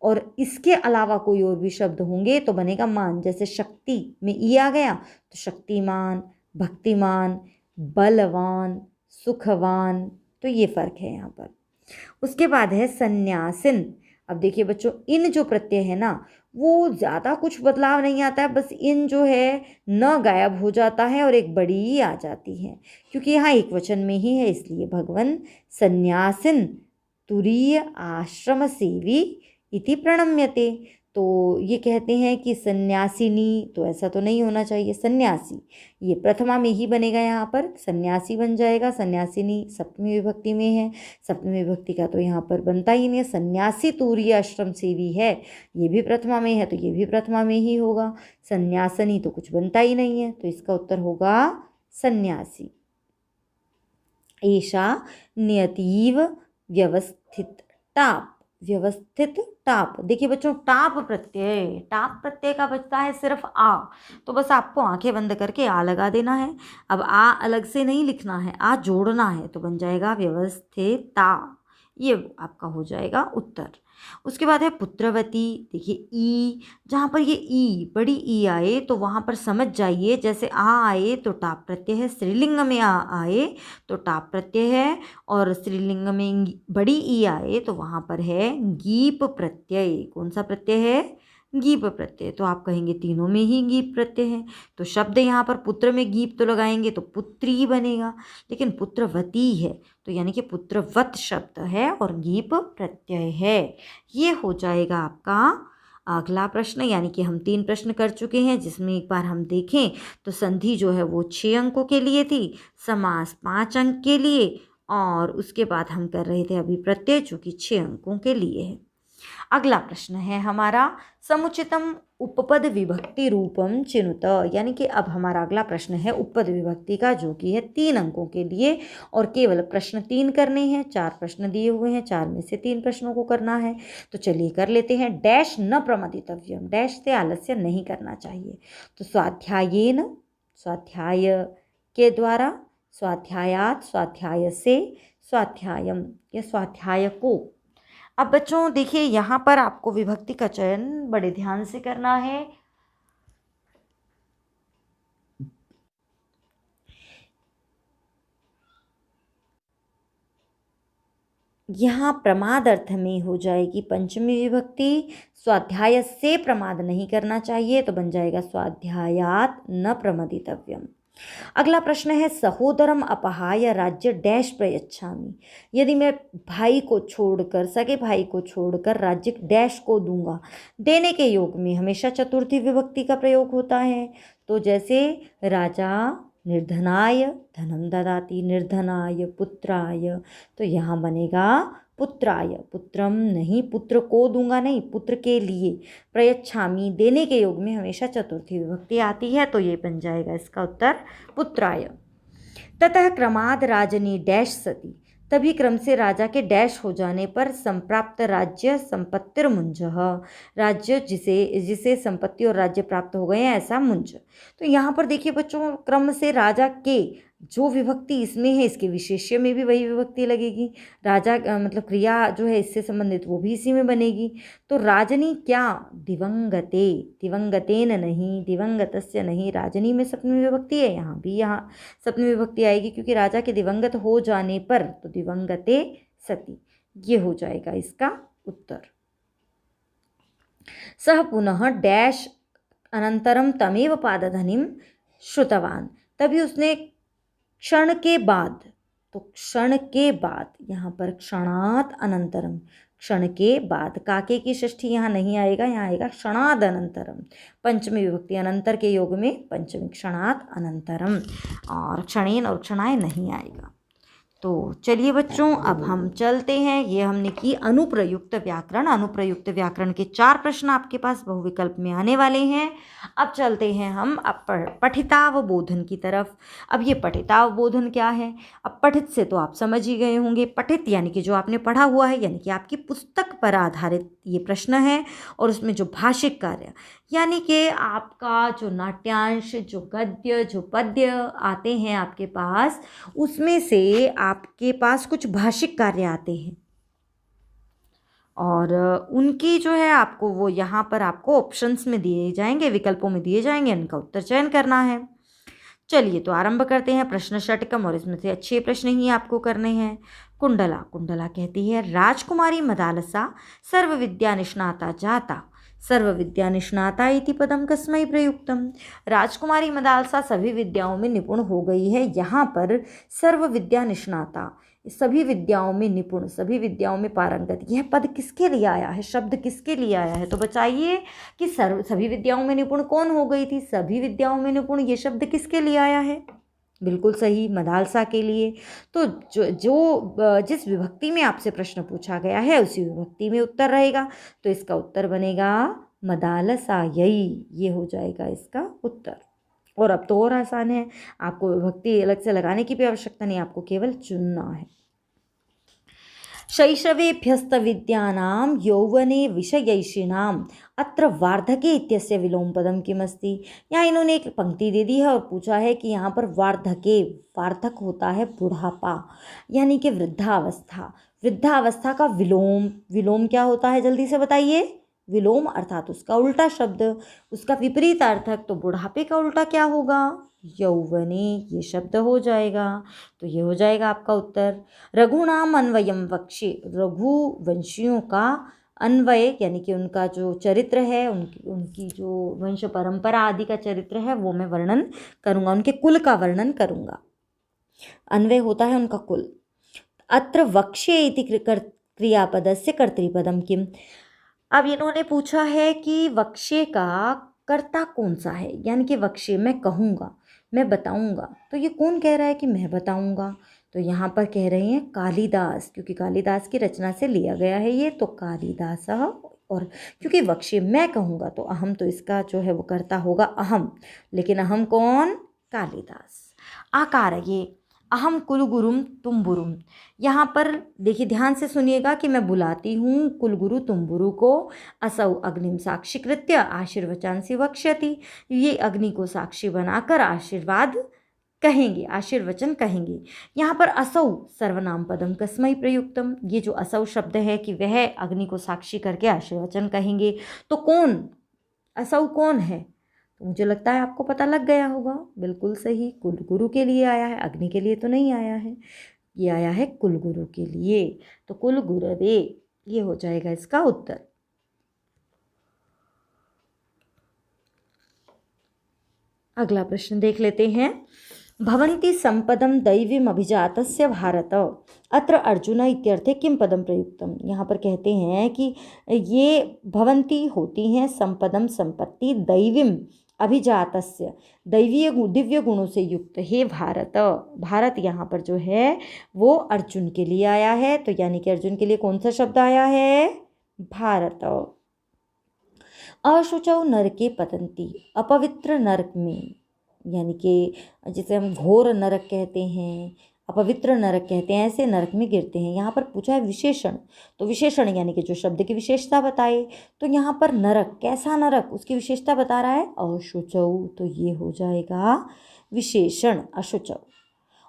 और इसके अलावा कोई और भी शब्द होंगे तो बनेगा मान। जैसे शक्ति में ई आ गया तो शक्तिमान, भक्तिमान, बलवान, सुखवान, तो ये फर्क है यहाँ पर। उसके बाद है सन्यासिन। अब देखिए बच्चों, इन जो प्रत्यय है ना वो ज़्यादा कुछ बदलाव नहीं आता है, बस इन जो है न गायब हो जाता है और एक बड़ी ही आ जाती है, क्योंकि यहाँ एक वचन में ही है इसलिए। भगवन सन्यासिन तुरीय आश्रम सेवी इति प्रणम्यते। तो ये कहते हैं कि सन्यासिनी, तो ऐसा तो नहीं होना चाहिए, सन्यासी ये प्रथमा में ही बनेगा, यहाँ पर सन्यासी बन जाएगा। सन्यासिनी सप्तमी विभक्ति में है, सप्तमी विभक्ति का तो यहाँ पर बनता ही नहीं है। सन्यासी तूर्य आश्रम सेवी है, ये भी प्रथमा में है तो ये भी प्रथमा में ही होगा। सन्यासनी तो कुछ बनता ही नहीं है, तो इसका उत्तर होगा सन्यासी। एषा नियतीव व्यवस्थित टाप, व्यवस्थित टाप। देखिए बच्चों, टाप प्रत्यय का बचता है सिर्फ आ, तो बस आपको आंखें बंद करके आ लगा देना है। अब आ अलग से नहीं लिखना है, आ जोड़ना है, तो बन जाएगा व्यवस्थिता। ये आपका हो जाएगा उत्तर। उसके बाद है पुत्रवती। देखिए ई, जहाँ पर ये ई बड़ी ई आए तो वहाँ पर समझ जाइए, जैसे आ आए तो टाप प्रत्यय है, स्त्रीलिंग में आ आए तो टाप प्रत्यय है, और स्त्रीलिंग में बड़ी ई आए तो वहाँ पर है गीप प्रत्यय। कौन सा प्रत्यय है? गीप प्रत्यय। तो आप कहेंगे तीनों में ही गीप प्रत्यय है, तो शब्द यहाँ पर पुत्र में गीप तो लगाएंगे तो पुत्री बनेगा, लेकिन पुत्रवती है तो यानी कि पुत्रवत शब्द है और गीप प्रत्यय है। ये हो जाएगा आपका अगला प्रश्न। यानी कि हम 3 प्रश्न कर चुके हैं, जिसमें एक बार हम देखें तो संधि जो है वो 6 अंकों के लिए थी, समास 5 अंक के लिए, और उसके बाद हम कर रहे थे अभी प्रत्यय जो कि 6 अंकों के लिए है। अगला प्रश्न है हमारा समुचितम उपपद विभक्ति रूपम चिनुत। यानी कि अब हमारा अगला प्रश्न है उपपद विभक्ति का, जो कि है 3 अंकों के लिए, और केवल प्रश्न 3 करने हैं। 4 प्रश्न दिए हुए हैं, 4 में से 3 प्रश्नों को करना है। तो चलिए कर लेते हैं। डैश न प्रमदितव्यम, डैश से आलस्य नहीं करना चाहिए। तो स्वाध्यायेन, स्वाध्याय के द्वारा, स्वाध्यायात, स्वाध्याय से, स्वाध्यायम या स्वाध्याय को। अब बच्चों देखिए, यहाँ पर आपको विभक्ति का चयन बड़े ध्यान से करना है। यहाँ प्रमाद अर्थ में हो जाएगी पंचमी विभक्ति। स्वाध्याय से प्रमाद नहीं करना चाहिए, तो बन जाएगा स्वाध्यायात न प्रमदितव्यम। अगला प्रश्न है सहोदरम अपहाय राज्य डैश प्रयच्छामि। यदि मैं भाई को छोड़कर, सगे भाई को छोड़कर राज्य डैश को दूंगा, देने के योग में हमेशा चतुर्थी विभक्ति का प्रयोग होता है। तो जैसे राजा निर्धनाय धनम ददाति, निर्धनाय पुत्राय, तो यहाँ बनेगा पुत्राय, पुत्रम नहीं, पुत्र को दूंगा नहीं, पुत्र के लिए। प्रयच्छामि, देने के योग में हमेशा चतुर्थी विभक्ति आती है, तो ये बन जाएगा इसका उत्तर पुत्राय। ततः क्रमाद राजनी डैश सती, तभी क्रम से राजा के डैश हो जाने पर संप्राप्त राज्य संपत्तिर्मुंजः, राज्य जिसे संपत्ति और राज्य प्राप्त हो गए हैं, ऐसा मुंज। तो यहाँ पर देखिए बच्चों, क्रम से राजा के जो विभक्ति इसमें है, इसके विशेष्य में भी वही विभक्ति लगेगी। राजा मतलब क्रिया जो है इससे संबंधित, वो भी इसी में बनेगी। तो राजनी क्या? दिवंगते, दिवंगतेन नहीं, दिवंगतस्य नहीं, राजनी में सप्तमी विभक्ति है, यहाँ भी यहाँ सप्तमी विभक्ति आएगी, क्योंकि राजा के दिवंगत हो जाने पर तो दिवंगते सती। ये हो जाएगा इसका उत्तर। सह पुनः डैश अनंतरम तमेव पादध्वनिम श्रुतवान, तभी उसने क्षण के बाद, तो क्षण के बाद, यहाँ पर क्षणात अनंतरम, क्षण के बाद, काके की षष्ठी यहाँ नहीं आएगा, यहाँ आएगा क्षणाद अनंतरम, पंचमी विभक्ति, अनंतर के योग में पंचमी, क्षणात अनंतरम, और क्षणेन और क्षणाय नहीं आएगा। तो चलिए बच्चों, अब हम चलते हैं। ये हमने की अनुप्रयुक्त व्याकरण। अनुप्रयुक्त व्याकरण के 4 प्रश्न आपके पास बहुविकल्प में आने वाले हैं। अब चलते हैं हम पठितावबोधन की तरफ। अब ये पठितावबोधन क्या है? अब पठित से तो आप समझ ही गए होंगे। पठित यानी कि जो आपने पढ़ा हुआ है, यानी कि आपकी पुस्तक पर आधारित ये प्रश्न है, और उसमें जो भाषिक कार्य, यानी कि आपका जो नाट्यांश, जो गद्य, जो पद्य आते हैं आपके पास, उसमें से आपके पास कुछ भाषिक कार्य आते हैं, और उनकी जो है आपको वो यहाँ पर आपको ऑप्शंस में दिए जाएंगे, विकल्पों में दिए जाएंगे, इनका उत्तर चयन करना है। चलिए तो आरंभ करते हैं प्रश्न षटकम, और इसमें से अच्छे प्रश्न ही आपको करने हैं। कुंडला, कुंडला कहती है राजकुमारी मदालसा सर्व विद्या निष्णाता जाता, सर्व विद्या निष्णाता इति पदम कस्मै प्रयुक्तम। राजकुमारी मदालसा सभी विद्याओं में निपुण हो गई है। यहाँ पर सर्व विद्या निष्णाता, सभी विद्याओं में निपुण, सभी विद्याओं में पारंगत, यह पद किसके लिए आया है, शब्द किसके लिए आया है? तो बताइए कि सभी विद्याओं में निपुण कौन हो गई थी? सभी विद्याओं में निपुण, ये शब्द किसके लिए आया है? बिल्कुल सही, मदालसा के लिए। तो जिस विभक्ति में आपसे प्रश्न पूछा गया है उसी विभक्ति में उत्तर रहेगा, तो इसका उत्तर बनेगा मदालसायै। ये हो जाएगा इसका उत्तर। और अब तो और आसान है, आपको विभक्ति अलग से लगाने की भी आवश्यकता नहीं, आपको केवल चुनना है। शैशवेभ्यस्तविद्यानां यौवने विषयैषिणाम् अत्र वार्धके इत्यस्य विलोम पदम किमस्ति। यहाँ इन्होंने एक पंक्ति दे दी है और पूछा है कि यहाँ पर वार्धके, वार्धक होता है बुढ़ापा यानी कि वृद्धावस्था, वृद्धावस्था का विलोम, विलोम क्या होता है जल्दी से बताइए? विलोम अर्थात उसका उल्टा शब्द, उसका विपरीत अर्थक, तो बुढ़ापे का उल्टा क्या होगा? यौवने, ये शब्द हो जाएगा। तो ये हो जाएगा आपका उत्तर। रघुनाम अन्वयम वक्ष्ये, रघुवंशियों का अन्वय यानी कि उनका जो चरित्र है, उनकी जो वंश परंपरा आदि का चरित्र है वो मैं वर्णन करूँगा, उनके कुल का वर्णन करूँगा। अन्वय होता है उनका कुल। अत्र वक्ष्ये इति क्रियापदस्य कर्तृपदम किम। अब इन्होंने पूछा है कि वक्ष्ये का कर्ता कौन सा है, यानी कि वक्ष्ये मैं कहूँगा, मैं बताऊँगा, तो ये कौन कह रहा है कि मैं बताऊँगा? तो यहाँ पर कह रहे हैं कालिदास, क्योंकि कालिदास की रचना से लिया गया है ये, तो कालिदास। और क्योंकि वक्ष्ये मैं कहूँगा तो अहम, तो इसका जो है वो कर्ता होगा अहम, लेकिन अहम कौन? कालिदास। आकार ये अहम कुलगुरुम तुम्बुरुम, यहाँ पर देखिए ध्यान से सुनिएगा कि मैं बुलाती हूँ कुलगुरु तुम्बुरु को। असौ अग्निम साक्षीकृत्य आशीर्वचांसी वक्ष्यति, ये अग्नि को साक्षी बनाकर आशीर्वाद कहेंगे, आशीर्वचन कहेंगे। यहाँ पर असौ सर्वनाम पदम कस्मै प्रयुक्तम, ये जो असौ शब्द है कि वह अग्नि को साक्षी करके आशीर्वचन कहेंगे, तो कौन, असौ कौन है? तो मुझे लगता है आपको पता लग गया होगा। बिल्कुल सही, कुलगुरु के लिए आया है, अग्नि के लिए तो नहीं आया है, ये आया है कुलगुरु के लिए। तो कुलगुरवे, ये हो जाएगा इसका उत्तर। अगला प्रश्न देख लेते हैं। भवन्ति संपदम दैवीम अभिजातस्य भारत अत्र अर्जुन इत्यर्थे किम पदम प्रयुक्तम। यहाँ पर कहते हैं कि ये भवन्ति होती हैं संपदम संपत्ति, दैवीम अभिजातस्य दैवीय दिव्य गुणों से युक्त, हे भारत, भारत यहाँ पर जो है वो अर्जुन के लिए आया है, तो यानी कि अर्जुन के लिए कौन सा शब्द आया है? भारत। अशुचौ नरके पतंती, अपवित्र नरक में, यानी कि जिसे हम घोर नरक कहते हैं, अपवित्र नरक कहते हैं, ऐसे नरक में गिरते हैं। यहाँ पर पूछा है विशेषण, तो विशेषण यानी कि जो शब्द की विशेषता बताए, तो यहाँ पर नरक, कैसा नरक, उसकी विशेषता बता रहा है अशुचौ, तो ये हो जाएगा विशेषण अशुचौ।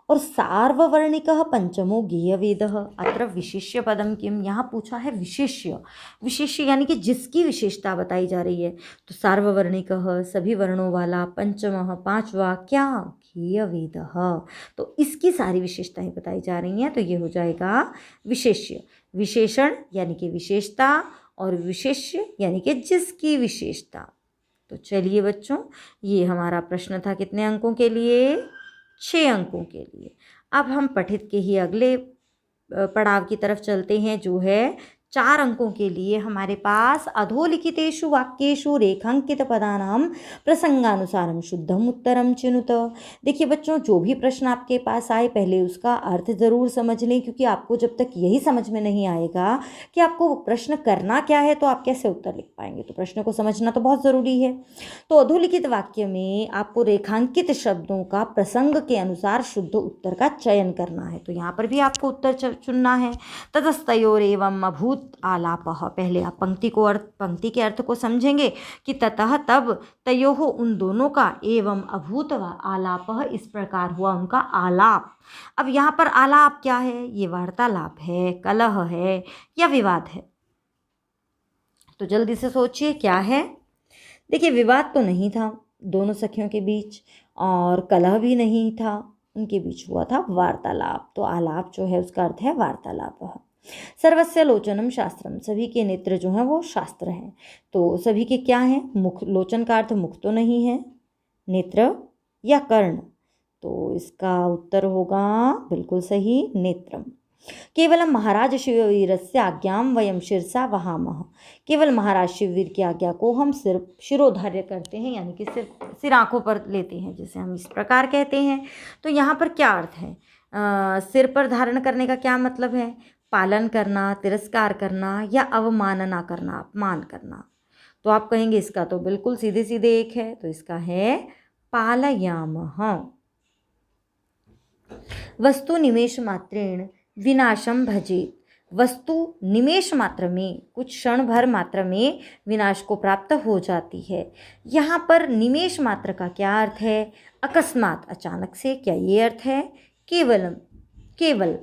और सार्ववर्णिकः पंचमो गेयवेदः अत्र विशिष्य पदम किम, यहाँ पूछा है विशेष्य, विशेष्य यानी कि जिसकी विशेषता बताई जा रही है, तो सार्ववर्णिकः सभी वर्णों वाला, पंचमः पांचवा, क्या? गेयवेदः, तो इसकी सारी विशेषताएं बताई जा रही हैं, तो ये हो जाएगा विशेष्य। विशेषण यानी कि विशेषता और विशेष्य यानी कि जिसकी विशेषता। तो चलिए बच्चों, ये हमारा प्रश्न था कितने अंकों के लिए? 6 अंकों के लिए। अब हम पठित के ही अगले पड़ाव की तरफ चलते हैं, जो है 4 अंकों के लिए हमारे पास अधोलिखितेषु वाक्येषु रेखांकित पदानां प्रसंगानुसारम शुद्धम उत्तरम चिनुत। देखिए बच्चों, जो भी प्रश्न आपके पास आए पहले उसका अर्थ ज़रूर समझ लें, क्योंकि आपको जब तक यही समझ में नहीं आएगा कि आपको प्रश्न करना क्या है तो आप कैसे उत्तर लिख पाएंगे। तो प्रश्न को समझना तो बहुत ज़रूरी है। तो अधोलिखित वाक्य में आपको रेखांकित शब्दों का प्रसंग के अनुसार शुद्ध उत्तर का चयन करना है। तो यहाँ पर भी आपको उत्तर चुनना है। ततस्तयोरेवम् अभूत आलापः, पहले आप पंक्ति के अर्थ को समझेंगे कि ततः तब, तयोः उन दोनों का, एवं अभूत आलापः इस प्रकार हुआ उनका आलाप। अब यहाँ पर आलाप क्या है? ये वार्तालाप है, कलह है या विवाद है? तो जल्दी से सोचिए क्या है। देखिए विवाद तो नहीं था दोनों सखियों के बीच, और कलह भी नहीं था, उनके बीच हुआ था वार्तालाप। तो आलाप जो है उसका अर्थ है वार्तालाप। सर्वस्य लोचनम शास्त्रम, सभी के नेत्र जो हैं वो शास्त्र हैं। तो सभी के क्या हैं? मुख। लोचन का अर्थ मुख तो नहीं है, नेत्र या कर्ण, तो इसका उत्तर होगा बिल्कुल सही, नेत्रम। केवलम महाराज शिववीरस्य आज्ञां वयम शिरसा वहामः, केवल महाराज शिववीर की आज्ञा को हम सिर्फ शिरोधार्य करते हैं, यानी कि सिर आंखों पर लेते हैं, जिसे हम इस प्रकार कहते हैं। तो यहाँ पर क्या अर्थ है? सिर पर धारण करने का क्या मतलब है? पालन करना, तिरस्कार करना या अवमानना करना, अपमान करना। तो आप कहेंगे इसका तो बिल्कुल सीधे सीधे एक है, तो इसका है पालयामः। वस्तु निमेष मात्रेण विनाशम भजेत। वस्तु निमेष मात्र में, कुछ क्षण भर मात्र में विनाश को प्राप्त हो जाती है। यहाँ पर निमेष मात्र का क्या अर्थ है? अकस्मात, अचानक से, क्या ये अर्थ है? केवलम, केवल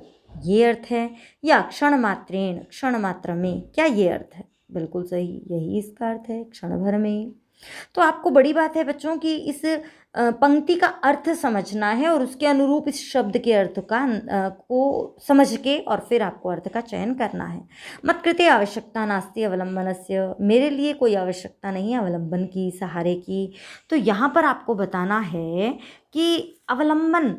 ये अर्थ है? या क्षण मात्रेण, क्षण मात्र में, क्या ये अर्थ है? बिल्कुल सही, यही इसका अर्थ है, क्षण भर में। तो आपको बड़ी बात है बच्चों कि इस पंक्ति का अर्थ समझना है और उसके अनुरूप इस शब्द के अर्थ का को समझ के और फिर आपको अर्थ का चयन करना है। मत्कृते आवश्यकता नास्ति अवलंबनस्य, मेरे लिए कोई आवश्यकता नहीं है अवलंबन की, सहारे की। तो यहाँ पर आपको बताना है कि अवलंबन,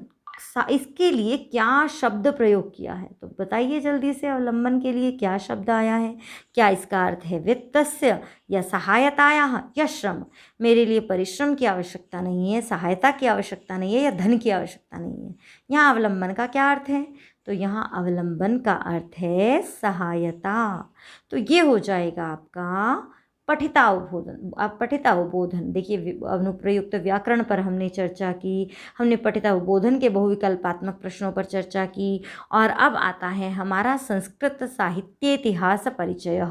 इसके लिए क्या शब्द प्रयोग किया है। तो बताइए जल्दी से, अवलंबन के लिए क्या शब्द आया है? क्या इसका अर्थ है वित्तस्य या सहायतायाः या श्रम? मेरे लिए परिश्रम की आवश्यकता नहीं है, सहायता की आवश्यकता नहीं है, या धन की आवश्यकता नहीं है। यहाँ अवलंबन का क्या अर्थ है? तो यहाँ अवलंबन का अर्थ है सहायता। तो ये हो जाएगा आपका पठितावबोधन। अब पठितावबोधन देखिए, अनुप्रयुक्त व्याकरण पर हमने चर्चा की, हमने पठितावबोधन के बहुविकल्पात्मक प्रश्नों पर चर्चा की, और अब आता है हमारा संस्कृत साहित्य इतिहास परिचय,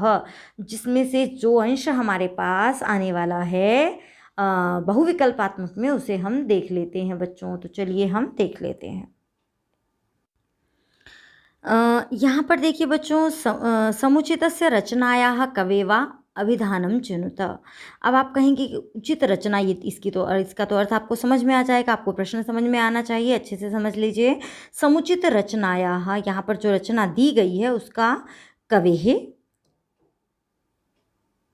जिसमें से जो अंश हमारे पास आने वाला है बहुविकल्पात्मक में, उसे हम देख लेते हैं बच्चों। तो चलिए हम देख लेते हैं। यहाँ पर देखिए बच्चों, समुचितस्य रचनायाः कवेवा अभिधानम चिनुत। अब आप कहेंगे कि उचित रचना, ये इसकी तो इसका तो अर्थ आपको समझ में आ जाएगा, आपको प्रश्न समझ में आना चाहिए, अच्छे से समझ लीजिए। समुचित रचनायाः, यहाँ पर जो रचना दी गई है उसका कवेः,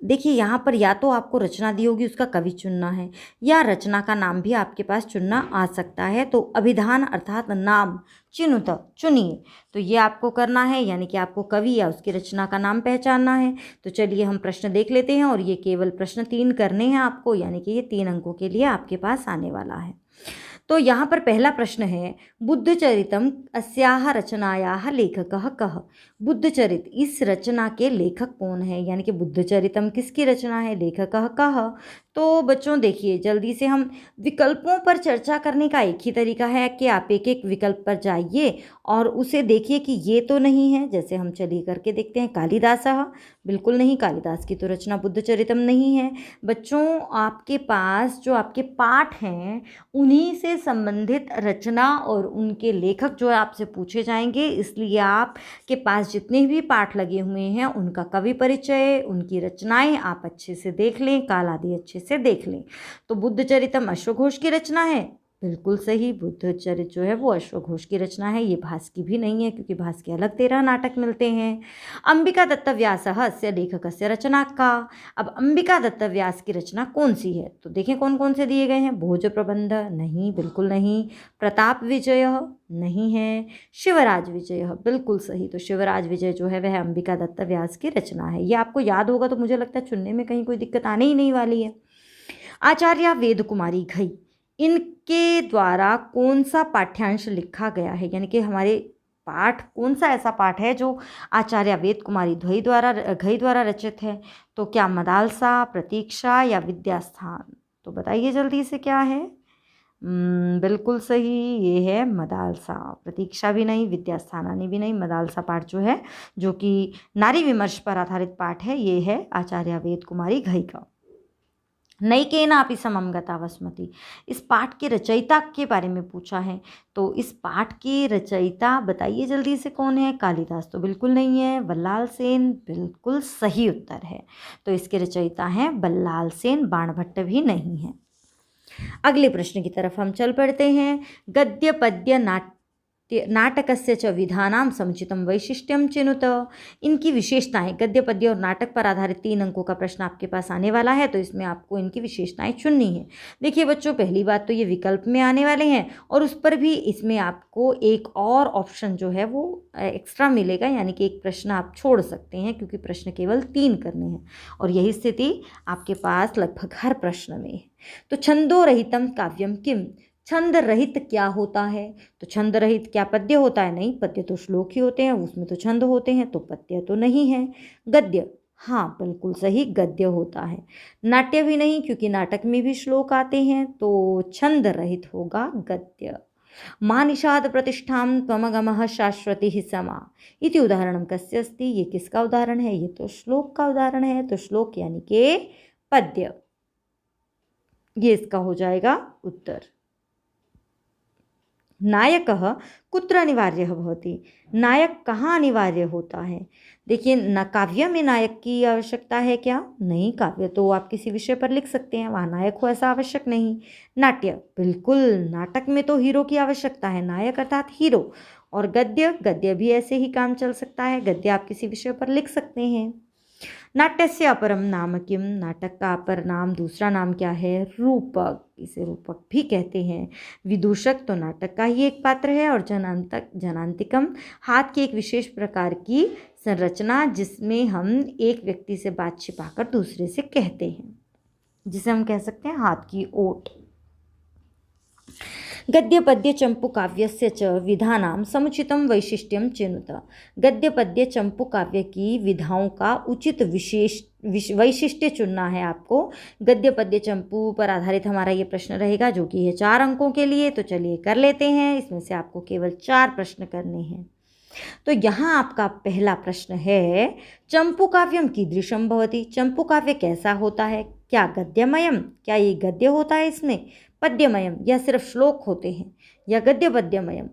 देखिए यहाँ पर या तो आपको रचना दी होगी उसका कवि चुनना है, या रचना का नाम भी आपके पास चुनना आ सकता है। तो अभिधान अर्थात नाम, चिनुत, चुनिए। तो ये आपको करना है, यानी कि आपको कवि या उसकी रचना का नाम पहचानना है। तो चलिए हम प्रश्न देख लेते हैं, और ये केवल प्रश्न 3 करने हैं आपको, यानी कि ये 3 अंकों के लिए आपके पास आने वाला है। तो यहाँ पर पहला प्रश्न है, बुद्धचरितम अस्याः रचनायाः लेखकः कः? बुद्धचरित, इस रचना के लेखक कौन है? यानी कि बुद्धचरितम किसकी रचना है, लेखकः कः? तो बच्चों देखिए, जल्दी से हम विकल्पों पर चर्चा करने का एक ही तरीका है कि आप एक एक विकल्प पर जाइए और उसे देखिए कि ये तो नहीं है। जैसे हम चलिए करके देखते हैं, कालिदासः, बिल्कुल नहीं, कालिदास की तो रचना बुद्धचरितम नहीं है। बच्चों आपके पास जो आपके पाठ हैं उन्हीं से संबंधित रचना और उनके लेखक जो आपसे पूछे जाएंगे, इसलिए आपके पास जितने भी पाठ लगे हुए हैं उनका कवि परिचय, उनकी रचनाएं आप अच्छे से देख लें, काल आदि अच्छे से देख लें। तो बुद्धचरितम अश्वघोष की रचना है, बिल्कुल सही, बुद्धचरित जो है वो अश्वघोष की रचना है। ये भास की भी नहीं है, क्योंकि भास के अलग 13 नाटक मिलते हैं। अंबिका दत्त व्यासः अस्य लेखकस्य रचना का। अब अंबिका दत्त व्यास की रचना कौन सी है? तो देखें कौन कौन से दिए गए हैं। भोज प्रबंध नहीं, बिल्कुल नहीं। प्रताप विजय नहीं है। शिवराज विजय बिल्कुल सही। तो शिवराज विजय जो है वह अंबिका दत्त व्यास की रचना है। ये आपको याद होगा तो मुझे लगता है चुनने में कहीं कोई दिक्कत आने ही नहीं वाली है। आचार्य वेद कुमारी घई, इनके द्वारा कौन सा पाठ्यांश लिखा गया है? यानी कि हमारे पाठ, कौन सा ऐसा पाठ है जो आचार्य वेद कुमारी घई द्वारा रचित है? तो क्या मदालसा, प्रतीक्षा या विद्यास्थान? तो बताइए जल्दी से क्या है। बिल्कुल सही, ये है मदालसा। प्रतीक्षा भी नहीं, विद्यास्थानानि भी नहीं। मदालसा पाठ जो है, जो कि नारी विमर्श पर आधारित पाठ है, ये है आचार्य वेद कुमारी घई का। नैकेनापि समं गता वस्मति, इस पाठ के रचयिता के बारे में पूछा है। तो इस पाठ के रचयिता बताइए जल्दी से कौन है। कालिदास तो बिल्कुल नहीं है। बल्लाल सेन बिल्कुल सही उत्तर है। तो इसके रचयिता हैं बल्लाल सेन, बाणभट्ट भी नहीं है। अगले प्रश्न की तरफ हम चल पड़ते हैं। गद्य पद्य नाटकस्य च विधानां समुचितं वैशिष्ट्यं चिनुत। इनकी विशेषताएं, गद्य पद्य और नाटक पर आधारित 3 अंकों का प्रश्न आपके पास आने वाला है। तो इसमें आपको इनकी विशेषताएं चुननी है। देखिए बच्चों, पहली बात तो ये विकल्प में आने वाले हैं, और उस पर भी इसमें आपको एक और ऑप्शन जो है वो एक्स्ट्रा मिलेगा, यानी कि एक प्रश्न आप छोड़ सकते हैं, क्योंकि प्रश्न केवल 3 करने हैं, और यही स्थिति आपके पास लगभग हर प्रश्न में है। तो छंदो रहितम काव्यम किम, छंद रहित क्या होता है? तो छंद रहित क्या पद्य होता है? नहीं, पद्य तो श्लोक ही होते हैं, उसमें तो छंद होते हैं, तो पद्य तो नहीं है। गद्य, हाँ, बिल्कुल सही, गद्य होता है। नाट्य भी नहीं, क्योंकि नाटक में भी श्लोक आते हैं, तो छंद रहित होगा गद्य। मा निषाद प्रतिष्ठां त्वमगमः शाश्वती समा इति उदाहरणं कस्य अस्ति। ये किसका उदाहरण है? ये तो श्लोक का उदाहरण है। तो श्लोक यानी के पद्य, ये इसका हो जाएगा उत्तर। नायकः कुत्र अनिवार्यः भवति? नायक कहाँ अनिवार्य होता है? देखिए, न काव्य में नायक की आवश्यकता है क्या? नहीं, काव्य तो आप किसी विषय पर लिख सकते हैं, वहाँ नायक हो ऐसा आवश्यक नहीं। नाट्य, बिल्कुल, नाटक में तो हीरो की आवश्यकता है, नायक अर्थात हीरो। और गद्य, गद्य भी ऐसे ही काम चल सकता है, गद्य आप किसी विषय पर लिख सकते हैं। नाट्यस्य अपरम नाम किम? नाटक का अपर नाम, दूसरा नाम क्या है? रूपक, इसे रूपक भी कहते हैं। विदूषक तो नाटक का ही एक पात्र है, और जनांतिकम हाथ की एक विशेष प्रकार की संरचना, जिसमें हम एक व्यक्ति से बात छिपाकर दूसरे से कहते हैं, जिसे हम कह सकते हैं हाथ की ओट। गद्य पद्य चंपू काव्यस्य च विधानां समुचितं वैशिष्ट्यं चिनुत। गद्य पद्य चंपू काव्य की विधाओं का उचित वैशिष्ट्य चुनना है आपको। गद्य पद्य चंपू पर आधारित हमारा ये प्रश्न रहेगा, जो कि है 4 अंकों के लिए। तो चलिए कर लेते हैं, इसमें से आपको केवल 4 प्रश्न करने हैं। तो यहाँ आपका पहला प्रश्न है, चंपू काव्यम कीदृशं भवति? चंपू काव्य कैसा होता है? क्या गद्यमयम? क्या ये गद्य होता है इसमें? पद्यमयम, या सिर्फ श्लोक होते हैं? या गद्य पद्यमयम?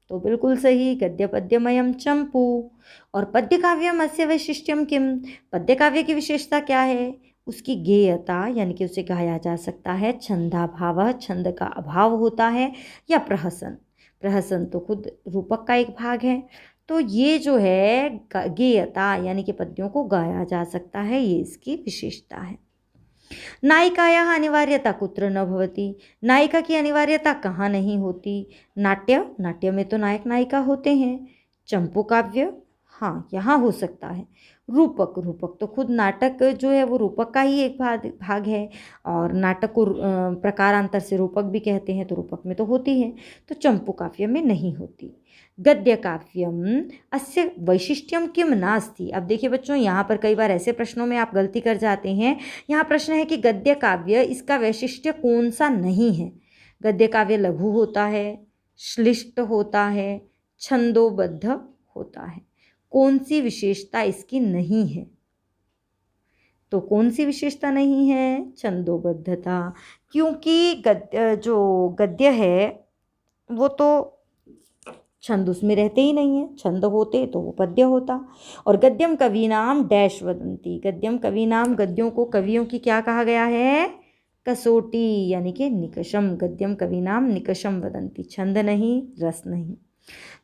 तो बिल्कुल सही, गद्य पद्यमयम चंपू। और पद्य काव्यम अस्य वैशिष्ट्यम किम? पद्य काव्य की विशेषता क्या है? उसकी गेयता, यानी कि उसे गाया जा सकता है। छंदाभाव, छंद का अभाव होता है। या प्रहसन, प्रहसन तो खुद रूपक का एक भाग है। तो ये जो है गेयता, यानी कि पद्यों को गाया जा सकता है, ये इसकी विशेषता है। नायिकायाः अनिवार्यता कुत्र न भवति? नायिका की अनिवार्यता कहाँ नहीं होती? नाट्य, नाट्य में तो नायक नायिका होते हैं। चंपू काव्य, हाँ, यहाँ हो सकता है। रूपक, रूपक तो खुद नाटक जो है वो रूपक का ही एक भाग है, और नाटक को प्रकारांतर से रूपक भी कहते हैं, तो रूपक में तो होती है, तो चंपू काव्य में नहीं होती। गद्य काव्यम अस्य वैशिष्ट्यम किम नास्ति? अब देखिए बच्चों, यहाँ पर कई बार ऐसे प्रश्नों में आप गलती कर जाते हैं। यहाँ प्रश्न है कि गद्य काव्य, इसका वैशिष्ट्य कौन सा नहीं है? गद्य काव्य लघु होता है, श्लिष्ट होता है, छंदोबद्ध होता है। कौन सी विशेषता इसकी नहीं है? तो कौन सी विशेषता नहीं है? छंदोबद्धता, क्योंकि जो गद्य है वो तो छंद उसमें रहते ही नहीं है। छंद होते तो वो पद्य होता। और गद्यम कवीनाम डैश वदंती, गद्यम कवीनाम, गद्यों को कवियों की क्या कहा गया है? कसौटी, यानी कि निकषम। गद्यम कवीनाम निकषम वदंती, छंद नहीं, रस नहीं।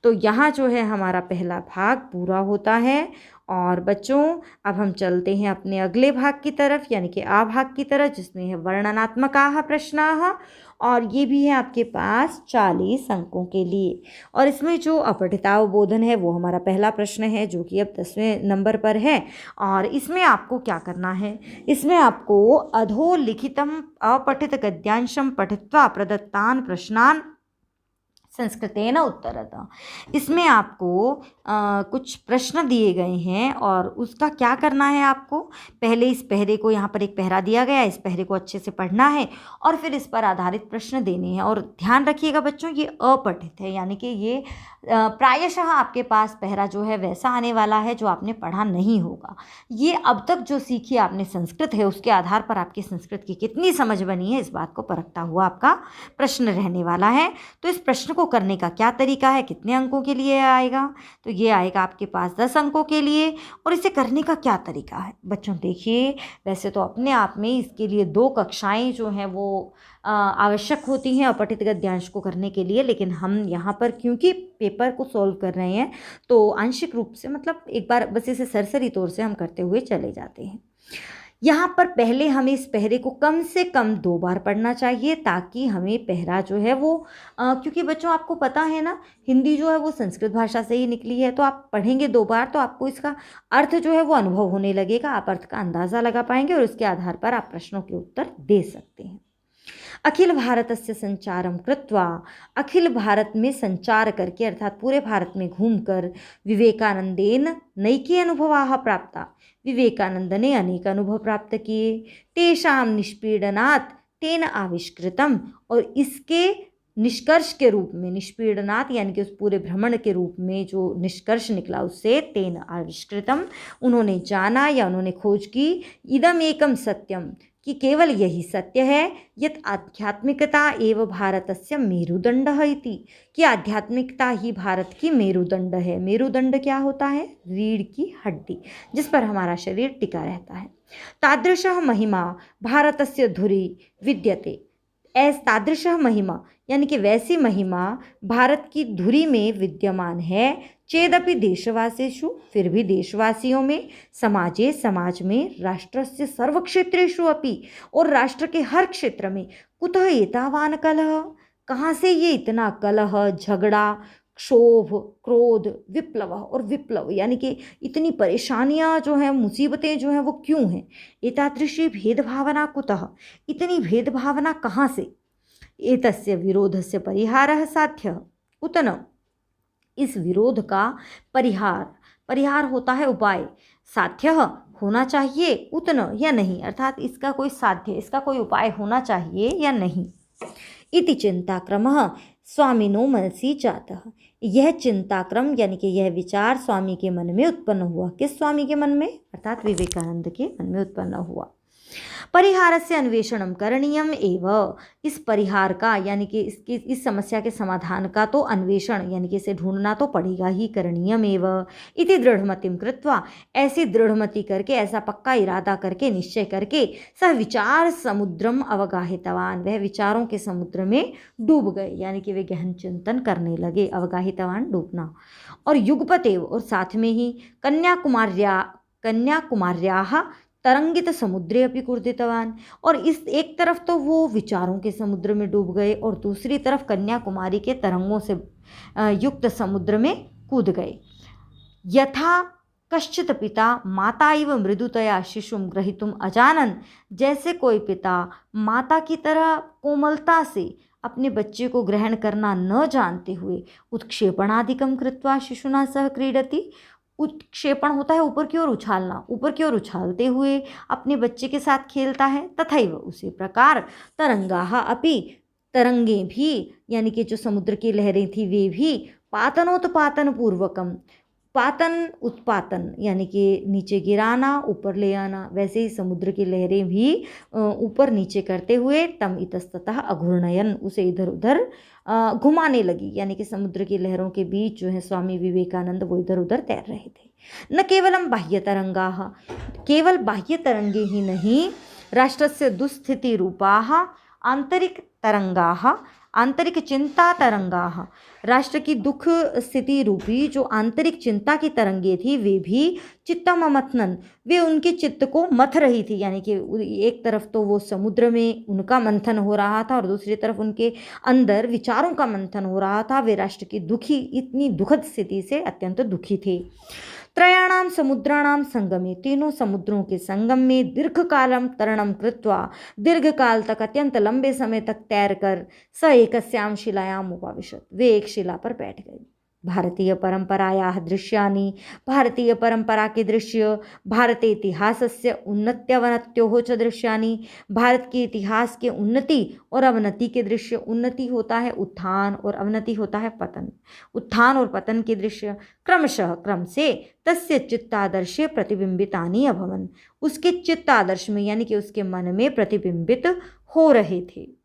तो यहाँ जो है हमारा पहला भाग पूरा होता है। और बच्चों, अब हम चलते हैं अपने अगले भाग की तरफ, यानी कि आ भाग की तरफ, जिसमें है वर्णनात्मकाः प्रश्नाः, और ये भी है आपके पास 40 अंकों के लिए। और इसमें जो अपठितावबोधन है वो हमारा पहला प्रश्न है, जो कि अब 10वें नंबर पर है। और इसमें आपको क्या करना है? इसमें आपको अधोलिखितम अपठित गद्यांशम पठित्वा प्रदत्तान प्रश्नान संस्कृतेन उत्तरतः। इसमें आपको कुछ प्रश्न दिए गए हैं, और उसका क्या करना है आपको? पहले इस पहरे को, यहाँ पर एक पहरा दिया गया है, इस पहरे को अच्छे से पढ़ना है, और फिर इस पर आधारित प्रश्न देने हैं। और ध्यान रखिएगा बच्चों, ये अपठित है, यानी कि ये प्रायशः आपके पास पहरा जो है वैसा आने वाला है जो आपने पढ़ा नहीं होगा। ये अब तक जो सीखी आपने संस्कृत है, उसके आधार पर आपकी संस्कृत की कितनी समझ बनी है, इस बात को परखता हुआ आपका प्रश्न रहने वाला है। तो इस प्रश्न को करने का क्या तरीका है? कितने अंकों के लिए आएगा? तो ये आएगा आपके पास 10 अंकों के लिए। और इसे करने का क्या तरीका है बच्चों? देखिए, वैसे तो अपने आप में इसके लिए 2 कक्षाएं जो हैं वो आवश्यक होती हैं अपठित गद्यांश को करने के लिए, लेकिन हम यहाँ पर क्योंकि पेपर को सॉल्व कर रहे हैं, तो आंशिक रूप से, मतलब एक बार बस इसे सरसरी तौर से हम करते हुए चले जाते हैं। यहाँ पर पहले हमें इस पहरे को कम से कम 2 बार पढ़ना चाहिए, ताकि हमें पहरा जो है वो क्योंकि बच्चों आपको पता है ना, हिंदी जो है वो संस्कृत भाषा से ही निकली है, तो आप पढ़ेंगे 2 बार तो आपको इसका अर्थ जो है वो अनुभव होने लगेगा, आप अर्थ का अंदाज़ा लगा पाएंगे, और उसके आधार पर आप प्रश्नों के उत्तर दे सकते हैं। अखिल भारतस्य संचारं कृत्वा, अखिल भारत में संचार करके अर्थात पूरे भारत में घूमकर विवेकानंदेन नैके अनुभवाः प्राप्ता, विवेकानंद ने अनेक अनुभव प्राप्त किए। तेषां निष्पीडनात् तेन आविष्कृतम, और इसके निष्कर्ष के रूप में, निष्पीडनात् यानी कि उस पूरे भ्रमण के रूप में जो निष्कर्ष निकला उससे, तेन आविष्कृतम उन्होंने जाना या उन्होंने खोज की, इदम एकम सत्यम कि केवल यही सत्य है, यत आध्यात्मिकता एव भारतस्य मेरुदंडः इति, कि आध्यात्मिकता ही भारत की मेरुदंड है। मेरुदंड क्या होता है? रीढ़ की हड्डी, जिस पर हमारा शरीर टिका रहता है। तादृशः महिमा भारतस्य धुरि विद्यते, तादृशः महिमा यानी कि वैसी महिमा भारत की धुरी में विद्यमान है। चेदपि देशवासीषु, फिर भी देशवासियों में, समाजे समाज में, राष्ट्रस्य सर्वक्षेत्रेषु अपि, और राष्ट्र के हर क्षेत्र में, कुतः एतावान कलह, कहाँ से ये इतना कलह, झगड़ा, क्षोभ, क्रोध, विप्लव, और विप्लव यानी कि इतनी परेशानियां जो हैं, मुसीबतें जो हैं, वो क्यों हैं? एतादृशी भेदभावना कुतः, इतनी भेदभावना कहाँ से? एतस्य विरोधस्य परिहारः साध्यः उत न, इस विरोध का परिहार, परिहार होता है उपाय, साध्यः होना चाहिए, उत न या नहीं, अर्थात इसका कोई साध्य, इसका कोई उपाय होना चाहिए या नहीं। इति चिंताक्रमः स्वामिनो मनसि जातः, यह चिंताक्रम यानी कि यह विचार स्वामी के मन में उत्पन्न हुआ। किस स्वामी के मन में? अर्थात विवेकानंद के मन में उत्पन्न हुआ। परिहारस्य अन्वेषणं करणीयम एव, इस परिहार का यानी कि इस समस्या के समाधान का तो अन्वेषण यानी कि इसे ढूंढना तो पड़ेगा ही, करणीयम एव इति दृढ़मतिं कृत्वा, ऐसी दृढ़मति करके, ऐसा पक्का इरादा करके, निश्चय करके, सह विचार समुद्रम अवगाहितवान, वह विचारों के समुद्र में डूब गए, यानी कि वे गहन चिंतन करने लगे। अवगाहितवान डूबना, और युगपतेव, और साथ में ही कन्याकुमार्याः तरंगित समुद्रे अपि कूर्दितवान, और इस एक तरफ तो वो विचारों के समुद्र में डूब गए और दूसरी तरफ कन्याकुमारी के तरंगों से युक्त समुद्र में कूद गए। यथा कश्चित पिता माता इव मृदुतया शिशुम ग्रहीतुम अजानन, जैसे कोई पिता माता की तरह कोमलता से अपने बच्चे को ग्रहण करना न जानते हुए, उत्क्षेपणादिकम कृत्वा शिशुना सह क्रीडति, उत्क्षेपण होता है ऊपर की ओर उछालना, ऊपर की ओर उछालते हुए अपने बच्चे के साथ खेलता है। तथैव उसी प्रकार तरंगाः अपि, तरंगे भी यानी कि जो समुद्र की लहरें थी वे भी, पातनोत्पातन पूर्वकम, पातन उत्पातन यानी कि नीचे गिराना ऊपर ले आना, वैसे ही समुद्र की लहरें भी ऊपर नीचे करते हुए, तम इतस्ततः अघूर्णयन, उसे इधर उधर घुमाने लगी, यानी कि समुद्र की लहरों के बीच जो है स्वामी विवेकानंद वो इधर उधर तैर रहे थे। न केवलम बाह्य तरंगाः, केवल बाह्य तरंगे ही नहीं, राष्ट्रस्य दुस्थिति रूपाः आंतरिक तरंगाः, आंतरिक चिंता तरंगाः, राष्ट्र की दुख स्थिति रूपी जो आंतरिक चिंता की तरंगे थी वे भी चित्तम अमथनन, वे उनके चित्त को मथ रही थी, यानी कि एक तरफ तो वो समुद्र में उनका मंथन हो रहा था और दूसरी तरफ उनके अंदर विचारों का मंथन हो रहा था। वे राष्ट्र की दुखी, इतनी दुखद स्थिति से अत्यंत दुखी थे। त्रयाणाम समुद्राणाम संगमे, तीनों समुद्रों के संगम में दीर्घकालम तरणम कृत्वा, दीर्घ काल तक अत्यंत लंबे समय तक तैरकर, स एकस्याम शिलायाम उपाविशत, वे एक शिला पर बैठ गए। भारतीय परंपरायाः दृश्यानि, भारतीय परंपरा के दृश्य, भारतीय इतिहासस्य उन्नत्यवनत्योः च दृश्यानि, भारत के इतिहास के उन्नति और अवनति के दृश्य, उन्नति होता है उत्थान और अवनति होता है पतन, उत्थान और पतन के दृश्य क्रमशः, क्रम से, तस्य चित्तादर्शे प्रतिबिंबितानि अभवन्, उसके चित्तादर्श में यानी कि उसके मन में प्रतिबिंबित हो रहे थे।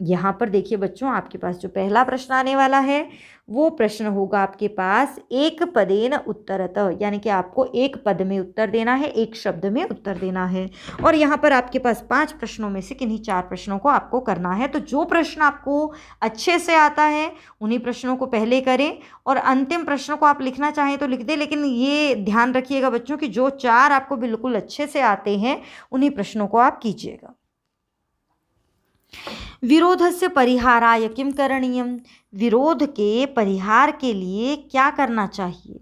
यहाँ पर देखिए बच्चों, आपके पास जो पहला प्रश्न आने वाला है वो प्रश्न होगा आपके पास एक पदेन उत्तरतः, यानी कि आपको एक पद में उत्तर देना है, एक शब्द में उत्तर देना है। और यहाँ पर आपके पास 5 प्रश्नों में से किन्हीं 4 प्रश्नों को आपको करना है। तो जो प्रश्न आपको अच्छे से आता है उन्हीं प्रश्नों को पहले करें, और अंतिम प्रश्नों को आप लिखना चाहें तो लिख दें, लेकिन ये ध्यान रखिएगा बच्चों कि जो 4 आपको बिल्कुल अच्छे से आते हैं उन्हीं प्रश्नों को आप कीजिएगा। विरोधस्य परिहाराय किम करणीयम, विरोध के परिहार के लिए क्या करना चाहिए।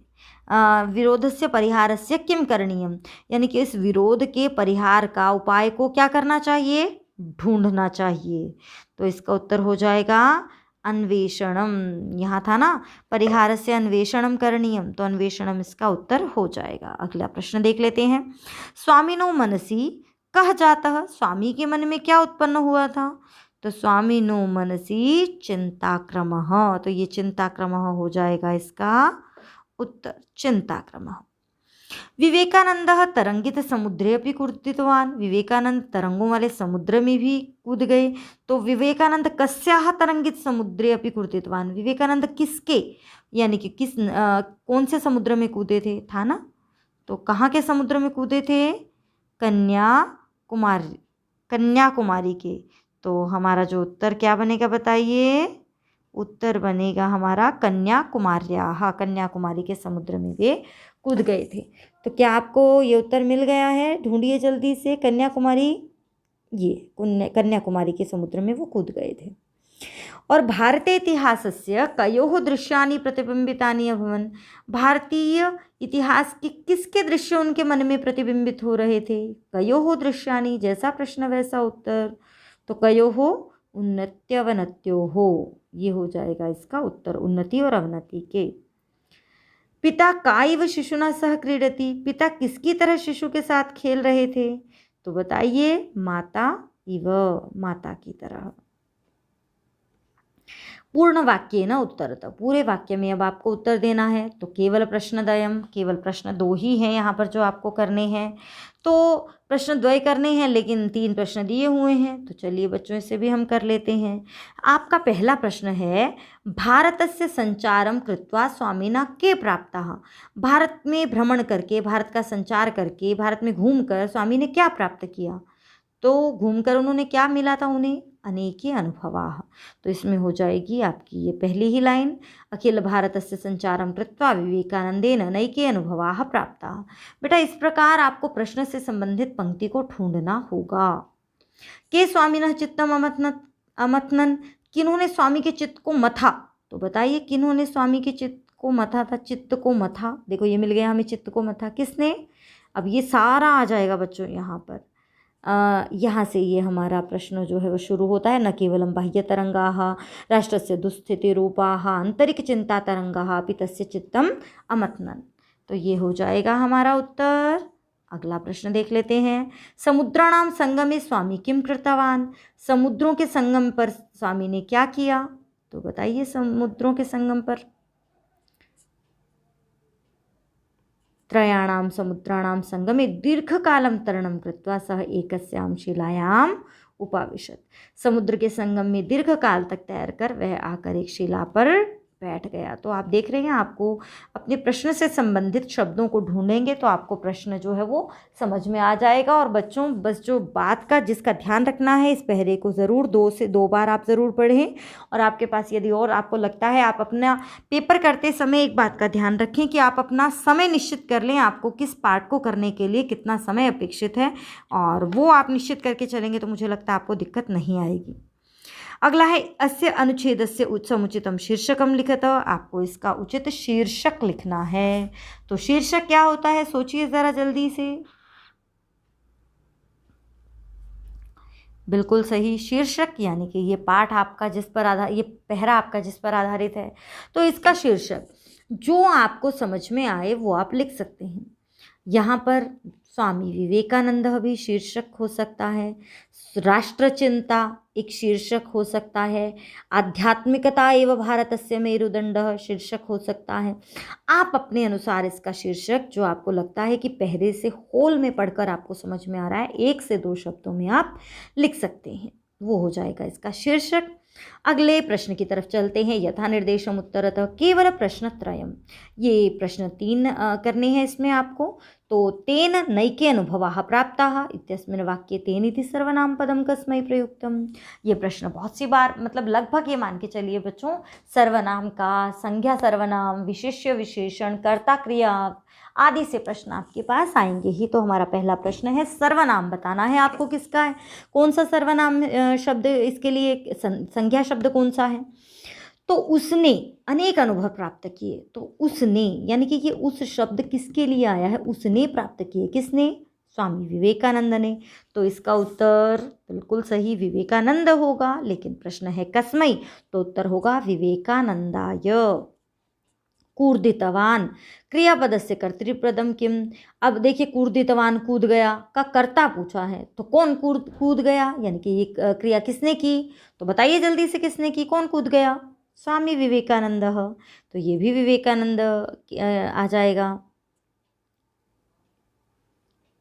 विरोधस्य परिहारस्य किम करणीयम, यानी कि इस विरोध के परिहार का उपाय को क्या करना चाहिए, ढूंढना चाहिए। तो इसका उत्तर हो जाएगा अन्वेषणम। यहाँ था ना परिहारस्य अन्वेषणम करणीयम, तो अन्वेषणम इसका उत्तर हो जाएगा। अगला प्रश्न देख लेते हैं। स्वामिनो मनसि कह जाता, स्वामी के मन में क्या उत्पन्न हुआ था? तो स्वामिनो मनसि चिंताक्रमः, तो ये चिंताक्रमः हो जाएगा इसका उत्तर, चिंताक्रमः। विवेकानंदः तरंगित समुद्रे अपि कूर्दितवान्, विवेकानंद तरंगों वाले समुद्र में भी कूद गए। तो विवेकानंद कस्याः तरंगित समुद्रे अपि कूर्दितवान्, विवेकानंद किसके यानी कि कौन से समुद्र में कूदे थे? था ना, तो कहाँ के समुद्र में कूदे थे? कन्याकुमारी के। तो हमारा जो उत्तर क्या बनेगा बताइए? उत्तर बनेगा हमारा कन्याकुमार्याः, कन्याकुमारी के समुद्र में वे कूद गए थे। तो क्या आपको ये उत्तर मिल गया है? ढूंढिए जल्दी से। कन्याकुमारी, ये कन्याकुमारी के समुद्र में वो कूद गए थे। और भारतीय इतिहासस्य कयोः दृश्यानि प्रतिबिंबितानि अभवन्, भारतीय इतिहास के किसके दृश्य उनके मन में प्रतिबिंबित हो रहे थे? कयोः दृश्यानि, जैसा प्रश्न वैसा उत्तर। तो कयोः उन्नत्यवनत्योः, ये हो जाएगा इसका उत्तर, उन्नति और अवनति के। पिता का इव शिशुना सह क्रीडति, पिता किसकी तरह शिशु के साथ खेल रहे थे? तो बताइए, माता इव, माता की तरह। पूर्ण वाक्य न उत्तरतः, पूरे वाक्य में अब आपको उत्तर देना है। तो केवल प्रश्नद्वयम, केवल प्रश्न 2 ही हैं यहाँ पर जो आपको करने हैं। तो प्रश्न द्वय करने हैं, लेकिन 3 प्रश्न दिए हुए हैं। तो चलिए बच्चों, इसे भी हम कर लेते हैं। आपका पहला प्रश्न है, भारतस्य संचारम कृत्वा स्वामिना के प्राप्तः, भारत में भ्रमण करके, भारत का संचार करके, भारत में घूमकर स्वामी ने क्या प्राप्त किया? तो घूमकर उन्होंने क्या मिला था उन्हें? अनेके अनुभवाः। तो इसमें हो जाएगी आपकी ये पहली ही लाइन, अखिल भारतस्य संचारम कृत्वा विवेकानंदेन नैके अनुभवाः प्राप्ताः। बेटा इस प्रकार आपको प्रश्न से संबंधित पंक्ति को ढूंढना होगा। के स्वामिनः चित्तम अमथनन्, किन्होंने स्वामी के चित्त को मथा? तो बताइए किन्होंने स्वामी के चित्त को मथा था? चित्त को मथा, देखो ये मिल गया हमें, चित्त को मथा किसने? अब ये सारा आ जाएगा बच्चों यहाँ पर। यहाँ से ये हमारा प्रश्न जो है वो शुरू होता है। न केवलम बाह्य तरंगाः राष्ट्रस्य दुस्थितिरूपाः आंतरिक चिंता तरंगाः अपि तस्य चित्तम अमथनन्। तो ये हो जाएगा हमारा उत्तर। अगला प्रश्न देख लेते हैं। समुद्राणाम संगमे स्वामी किम कृतवान, समुद्रों के संगम पर स्वामी ने क्या किया? तो बताइए, समुद्रों के संगम पर त्रयाणां समुद्राणां संगमे दीर्घकालं तरणं कृत्वा सः एकस्यां शिलायाम् उपाविशत्, समुद्र के संगम में दीर्घकाल तक तैर कर वह आकर एक शिला पर बैठ गया। तो आप देख रहे हैं, आपको अपने प्रश्न से संबंधित शब्दों को ढूंढेंगे तो आपको प्रश्न जो है वो समझ में आ जाएगा। और बच्चों बस जो बात का जिसका ध्यान रखना है, इस पहरे को ज़रूर 2 से 2 बार आप ज़रूर पढ़ें। और आपके पास यदि और आपको लगता है, आप अपना पेपर करते समय एक बात का ध्यान रखें कि आप अपना समय निश्चित कर लें, आपको किस पार्ट को करने के लिए कितना समय अपेक्षित है, और वो आप निश्चित करके चलेंगे तो मुझे लगता है आपको दिक्कत नहीं आएगी। अगला है, अस्य अनुच्छेदस्य समुचितम शीर्षकम लिखत, आपको इसका उचित शीर्षक लिखना है। तो शीर्षक क्या होता है, सोचिए ज़रा जल्दी से। बिल्कुल सही, शीर्षक यानी कि ये पाठ आपका जिस पर आधार, ये पहरा आपका जिस पर आधारित है, तो इसका शीर्षक जो आपको समझ में आए वो आप लिख सकते हैं। यहाँ पर स्वामी विवेकानंद भी शीर्षक हो सकता है, राष्ट्र चिंता एक शीर्षक हो सकता है, आध्यात्मिकता एवं भारतस्य मेरुदंडः शीर्षक हो सकता है। आप अपने अनुसार इसका शीर्षक जो आपको लगता है कि पहले से होल में पढ़कर आपको समझ में आ रहा है, 1 से 2 शब्दों में आप लिख सकते हैं, वो हो जाएगा इसका शीर्षक। अगले प्रश्न की तरफ चलते हैं। यथा निर्देशम उत्तरतः केवल प्रश्नत्रयम्, ये प्रश्न 3 करने हैं इसमें आपको। तो तेन नैके अनुभवाः प्राप्ताः इत्यस्मिन् वाक्ये तेन इति सर्वनाम पदम कस्मै प्रयुक्तम। ये प्रश्न बहुत सी बार, मतलब लगभग ये मान के चलिए बच्चों, सर्वनाम का, संज्ञा सर्वनाम, विशेष्य विशेषण, कर्ता क्रिया आदि से प्रश्न आपके पास आएंगे ही। तो हमारा पहला प्रश्न है, सर्वनाम बताना है आपको किसका है, कौन सा सर्वनाम शब्द, इसके लिए संज्ञा शब्द कौन सा है। तो उसने अनेक अनुभव प्राप्त किए, तो उसने यानी कि ये उस शब्द किसके लिए आया है, उसने प्राप्त किए, किसने, स्वामी विवेकानंद ने। तो इसका उत्तर बिल्कुल सही विवेकानंद होगा, लेकिन प्रश्न है कस्मै, तो उत्तर होगा विवेकानंदाय। कूर्दितवान क्रियापदस्य कर्तृपदम किम। अब देखिए कूर्दितवान कूद गया का कर्ता पूछा है, तो कौन कूद गया, यानी कि ये क्रिया किसने की, तो बताइए जल्दी से किसने की, कौन कूद गया, स्वामी विवेकानंद। तो ये भी विवेकानंद आ जाएगा,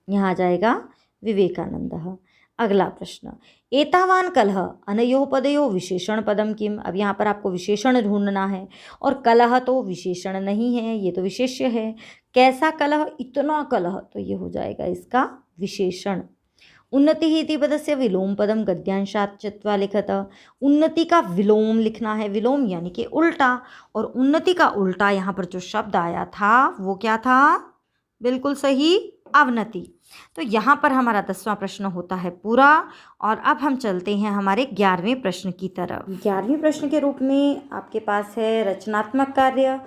यहाँ आ जाएगा विवेकानंद। अगला प्रश्न, एतावान कलह अनयोः पदयोः विशेषण पदम किम। अब यहाँ पर आपको विशेषण ढूंढना है, और कलह तो विशेषण नहीं है, ये तो विशेष्य है। कैसा कलह, इतना कलह, तो ये हो जाएगा इसका विशेषण। उन्नति इति पदस्य विलोम पदम गद्यांशात् चित्वा लिखत। उन्नति का विलोम लिखना है, विलोम यानी कि उल्टा, और उन्नति का उल्टा यहाँ पर जो शब्द आया था वो क्या था, बिल्कुल सही, अवनति। तो यहाँ पर हमारा 10वां प्रश्न होता है पूरा, और अब हम चलते हैं हमारे 11वें प्रश्न की तरफ। 11वें प्रश्न के रूप में आपके पास है रचनात्मक कार्य।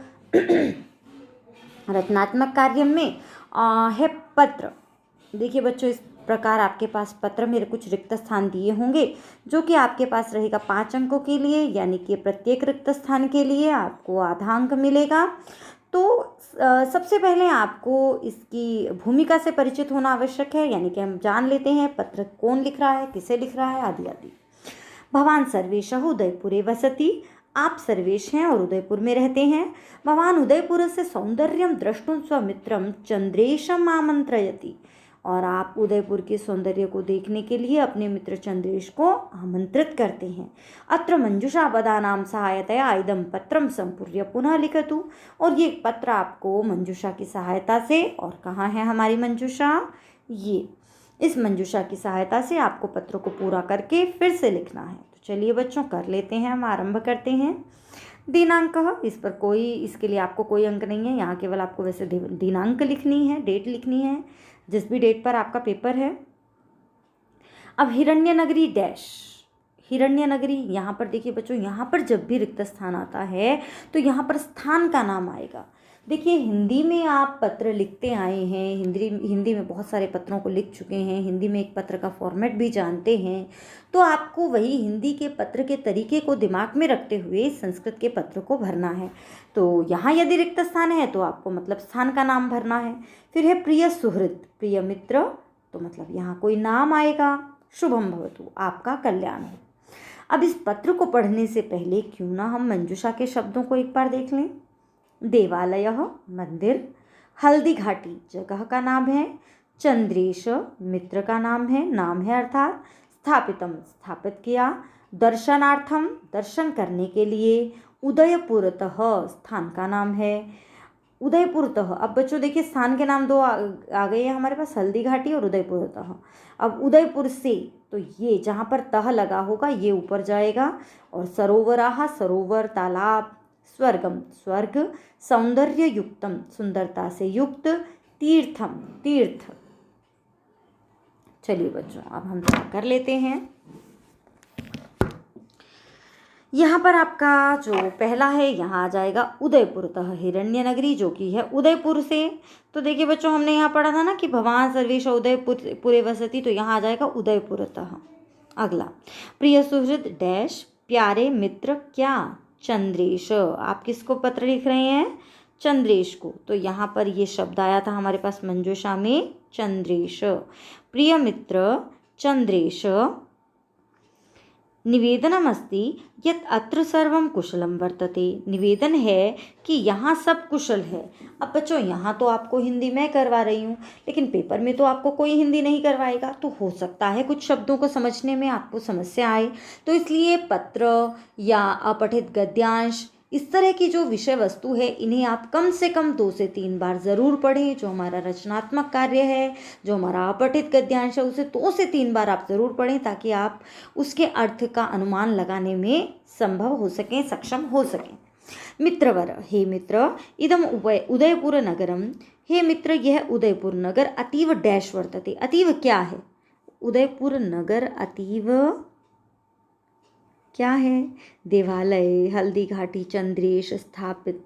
रचनात्मक कार्य में है पत्र। देखिए बच्चों, इस प्रकार आपके पास पत्र में कुछ रिक्त स्थान दिए होंगे, जो कि आपके पास रहेगा 5 अंकों के लिए, यानी कि प्रत्येक रिक्त स्थान के लिए आपको आधा अंक मिलेगा। तो सबसे पहले आपको इसकी भूमिका से परिचित होना आवश्यक है, यानी कि हम जान लेते हैं पत्र कौन लिख रहा है, किसे लिख रहा है, आदि आदि। भवान सर्वेशः उदयपुरे वसति। आप सर्वेश हैं और उदयपुर में रहते हैं। भवान उदयपुर से सौंदर्यम द्रष्टुं स्वमित्रम चंद्रेशम आमंत्रयति। और आप उदयपुर के सौंदर्य को देखने के लिए अपने मित्र चंद्रेश को आमंत्रित करते हैं। अत्र मंजुषा पदानां सहायतया इदं पत्रं संपूर्य पुनः लिखतु। और ये पत्र आपको मंजुषा की सहायता से, और कहाँ है हमारी मंजुषा, ये इस मंजुषा की सहायता से आपको पत्र को पूरा करके फिर से लिखना है। तो चलिए बच्चों कर लेते हैं, हम आरंभ करते हैं। दिनांक, इस पर कोई, इसके लिए आपको कोई अंक नहीं है, यहाँ केवल आपको वैसे दिनांक लिखनी है, डेट लिखनी है, जिस भी डेट पर आपका पेपर है। अब हिरण्यनगरी डैश, हिरण्यनगरी, यहाँ पर देखिए बच्चों, यहाँ पर जब भी रिक्त स्थान आता है तो यहाँ पर स्थान का नाम आएगा। देखिए हिंदी में आप पत्र लिखते आए हैं, हिंदी में बहुत सारे पत्रों को लिख चुके हैं, हिंदी में एक पत्र का फॉर्मेट भी जानते हैं, तो आपको वही हिंदी के पत्र के तरीके को दिमाग में रखते हुए संस्कृत के पत्र को भरना है। तो यहाँ यदि रिक्त स्थान है तो आपको मतलब स्थान का नाम भरना है। फिर है प्रिय सुहृद, प्रिय मित्र, तो मतलब यहाँ कोई नाम आएगा। शुभम भवतु, आपका कल्याण हो। अब इस पत्र को पढ़ने से पहले क्यों ना हम मंजुषा के शब्दों को एक बार देख लें। देवालय, मंदिर। हल्दी घाटी, जगह का नाम है। चंद्रेश, मित्र का नाम है अर्थात। स्थापितम, स्थापित किया। दर्शनार्थम, दर्शन करने के लिए। उदयपुरतः, स्थान का नाम है। उदयपुरतः, अब बच्चों देखिए स्थान के नाम दो आ गए हैं हमारे पास, हल्दी घाटी और उदयपुरतः। अब उदयपुर से, तो ये जहाँ पर तह लगा होगा ये ऊपर जाएगा। और सरोवराह, सरोवर, तालाब। स्वर्गम, स्वर्ग। सौंदर्य युक्तम, सुंदरता से युक्त। तीर्थम, तीर्थ। चलिए बच्चों अब हम कर लेते हैं। यहाँ पर आपका जो पहला है यहाँ आ जाएगा उदयपुरतः हिरण्यनगरी, जो कि है उदयपुर से। तो देखिए बच्चों, हमने यहाँ पढ़ा था ना कि भवान सर्वेश उदयपुरे वसति, तो यहाँ आ जाएगा उदयपुरतः। अगला, प्रिय सुहृद डैश, प्यारे मित्र क्या, चंद्रेश। आप किसको पत्र लिख रहे हैं, चंद्रेश को। तो यहाँ पर ये शब्द आया था हमारे पास मंजुषा में, चंद्रेश। प्रिय मित्र चंद्रेश, निवेदनमस्ति यत् अत्र सर्वं कुशलं वर्तते। निवेदन है कि यहाँ सब कुशल है। अब बच्चों यहाँ तो आपको हिंदी मैं करवा रही हूँ, लेकिन पेपर में तो आपको कोई हिंदी नहीं करवाएगा, तो हो सकता है कुछ शब्दों को समझने में आपको समस्या आए। तो इसलिए पत्र या अपठित गद्यांश, इस तरह की जो विषय वस्तु है, इन्हें आप कम से कम 2 से 3 बार ज़रूर पढ़ें। जो हमारा रचनात्मक कार्य है, जो हमारा अपठित गद्यांश है, उसे 2 से 3 बार आप ज़रूर पढ़ें, ताकि आप उसके अर्थ का अनुमान लगाने में संभव हो सकें, सक्षम हो सकें। मित्रवर, हे मित्र, इदम उदयपुर नगरम। हे मित्र, यह उदयपुर नगर अतीव डैश वर्तते। अतीव क्या है, उदयपुर नगर अतीव क्या है, देवालय, हल्दी घाटी, चंद्रेश, स्थापित,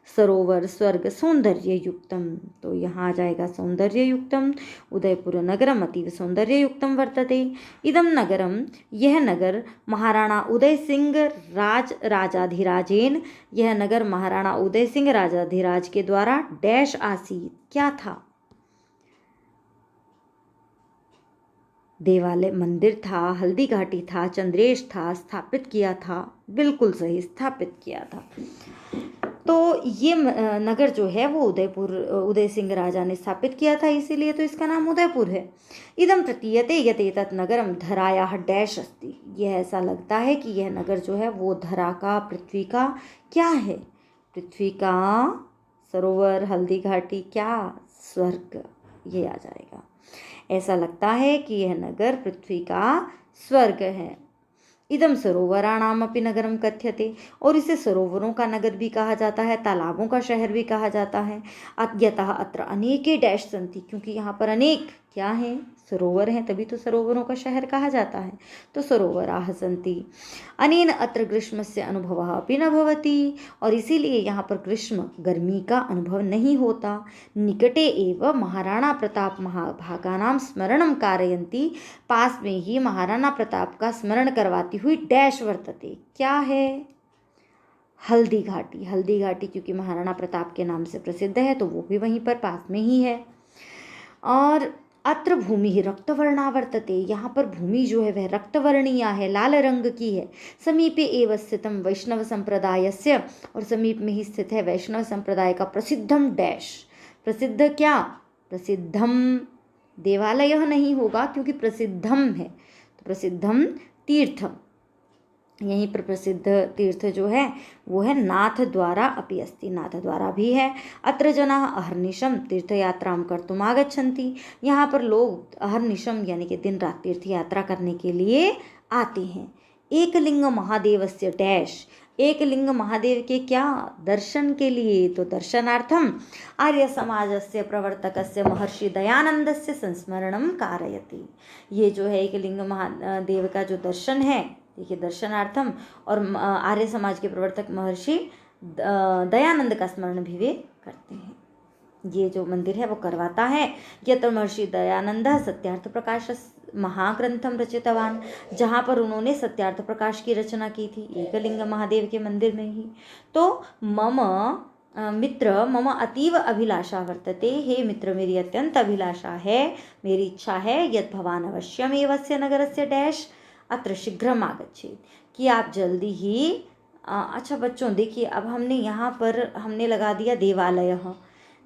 सरोवर स्वर्ग सौंदर्य युक्तम, तो यहाँ आ जाएगा सौंदर्य युक्तम। उदयपुर नगरम अतीव सौंदर्य युक्तम वर्तते। इदम नगरम, यह नगर महाराणा उदय सिंह राजाधिराजेन, यह नगर महाराणा उदय सिंह राजाधिराज के द्वारा डैश आसीत, क्या था? देवालय मंदिर था, हल्दी घाटी था, चंद्रेश था, स्थापित किया था। बिल्कुल सही, स्थापित किया था। तो ये नगर जो है वो उदय सिंह राजा ने स्थापित किया था, इसीलिए तो इसका नाम उदयपुर है। इदम प्रतीयते यत एतत् नगरम धरायाः डैश अस्ति, यह ऐसा लगता है कि यह नगर जो है वो धरा का, पृथ्वी का क्या है? पृथ्वी का, सरोवर, हल्दी घाटी, क्या? स्वर्ग, ये आ जाएगा। ऐसा लगता है कि यह नगर पृथ्वी का स्वर्ग है। इदम सरोवराणामपि नगरम कथ्यते, और इसे सरोवरों का नगर भी कहा जाता है, तालाबों का शहर भी कहा जाता है। यतः अत्र अनेके डैश सन्ति, क्योंकि यहाँ पर अनेक क्या हैं? सरोवर हैं, तभी तो सरोवरों का शहर कहा जाता है। तो सरोवराः सन्ति। अनेन अत्र ग्रीष्मस्य अनुभवः अपि न भवति, और इसीलिए यहाँ पर ग्रीष्म, गर्मी का अनुभव नहीं होता। निकटे एव महाराणा प्रताप महाभागानां स्मरणं कारयन्ति, पास में ही महाराणा प्रताप का स्मरण करवाती हुई डैश वर्तते, क्या है? हल्दी घाटी। हल्दी घाटी क्योंकि महाराणा प्रताप के नाम से प्रसिद्ध है, तो वो भी वहीं पर पास में ही है। और अत्र भूमि रक्तवर्णा वर्तते, यहाँ पर भूमि जो है वह रक्तवर्णीय है, लाल रंग की है। समीपे एव स्थितम वैष्णव संप्रदायस्य, और समीप में ही स्थित है वैष्णव संप्रदाय का प्रसिद्धम डैश। प्रसिद्ध क्या? प्रसिद्धम, देवालय नहीं होगा क्योंकि प्रसिद्धम है, तो प्रसिद्धम तीर्थम, यहीं पर प्रसिद्ध तीर्थ जो है वो है नाथ द्वारा अपि अस्ति, नाथ द्वारा भी है। अत्र जनाः अहर्निशम तीर्थयात्रां कर्तुम् आगच्छन्ति, यहाँ पर लोग अहर्निशम यानी कि दिन रात तीर्थ यात्रा करने के लिए आते हैं। एकलिंग महादेवस्य डैश, एकलिंग महादेव के क्या? दर्शन के लिए, तो दर्शनार्थम आर्य समाजस्य प्रवर्तकस्य महर्षि दयानंदस्य संस्मरणं कारयति। ये जो है एकलिंग महादेव का जो दर्शन है, देखिए दर्शनार्थम, और आर्य समाज के प्रवर्तक महर्षि दयानंद का स्मरण भी वे करते हैं। ये जो मंदिर है वो करवाता है। यत्र महर्षि दयानंद सत्यार्थ प्रकाश महाग्रंथम रचितवान, जहाँ पर उन्होंने सत्यार्थ प्रकाश की रचना की थी, एकलिंग महादेव के मंदिर में ही। तो मम मित्र मम अतीव अभिलाषा वर्तते, हे मित्र मेरी अत्यंत अभिलाषा है, मेरी इच्छा है, यद भवान अवश्यमेव अस्य नगरस्य डैश अत्र शीघ्रम आगच्छेत्, कि आप जल्दी ही अच्छा बच्चों देखिए, अब हमने यहाँ पर हमने लगा दिया देवालय,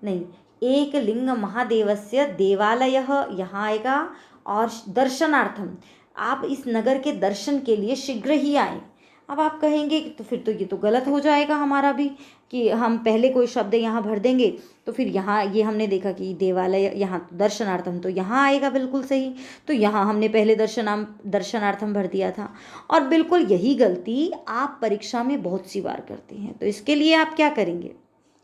नहीं, एक लिंग महादेवस्य देवालय यहाँ आएगा, और दर्शनार्थम, आप इस नगर के दर्शन के लिए शीघ्र ही आए। अब आप कहेंगे तो फिर तो ये तो गलत हो जाएगा हमारा भी, कि हम पहले कोई शब्द यहाँ भर देंगे तो फिर यहाँ ये हमने देखा कि देवालय, यहाँ दर्शनार्थम तो यहाँ आएगा, बिल्कुल सही। तो यहाँ हमने पहले दर्शनार्थम भर दिया था, और बिल्कुल यही गलती आप परीक्षा में बहुत सी बार करते हैं। तो इसके लिए आप क्या करेंगे?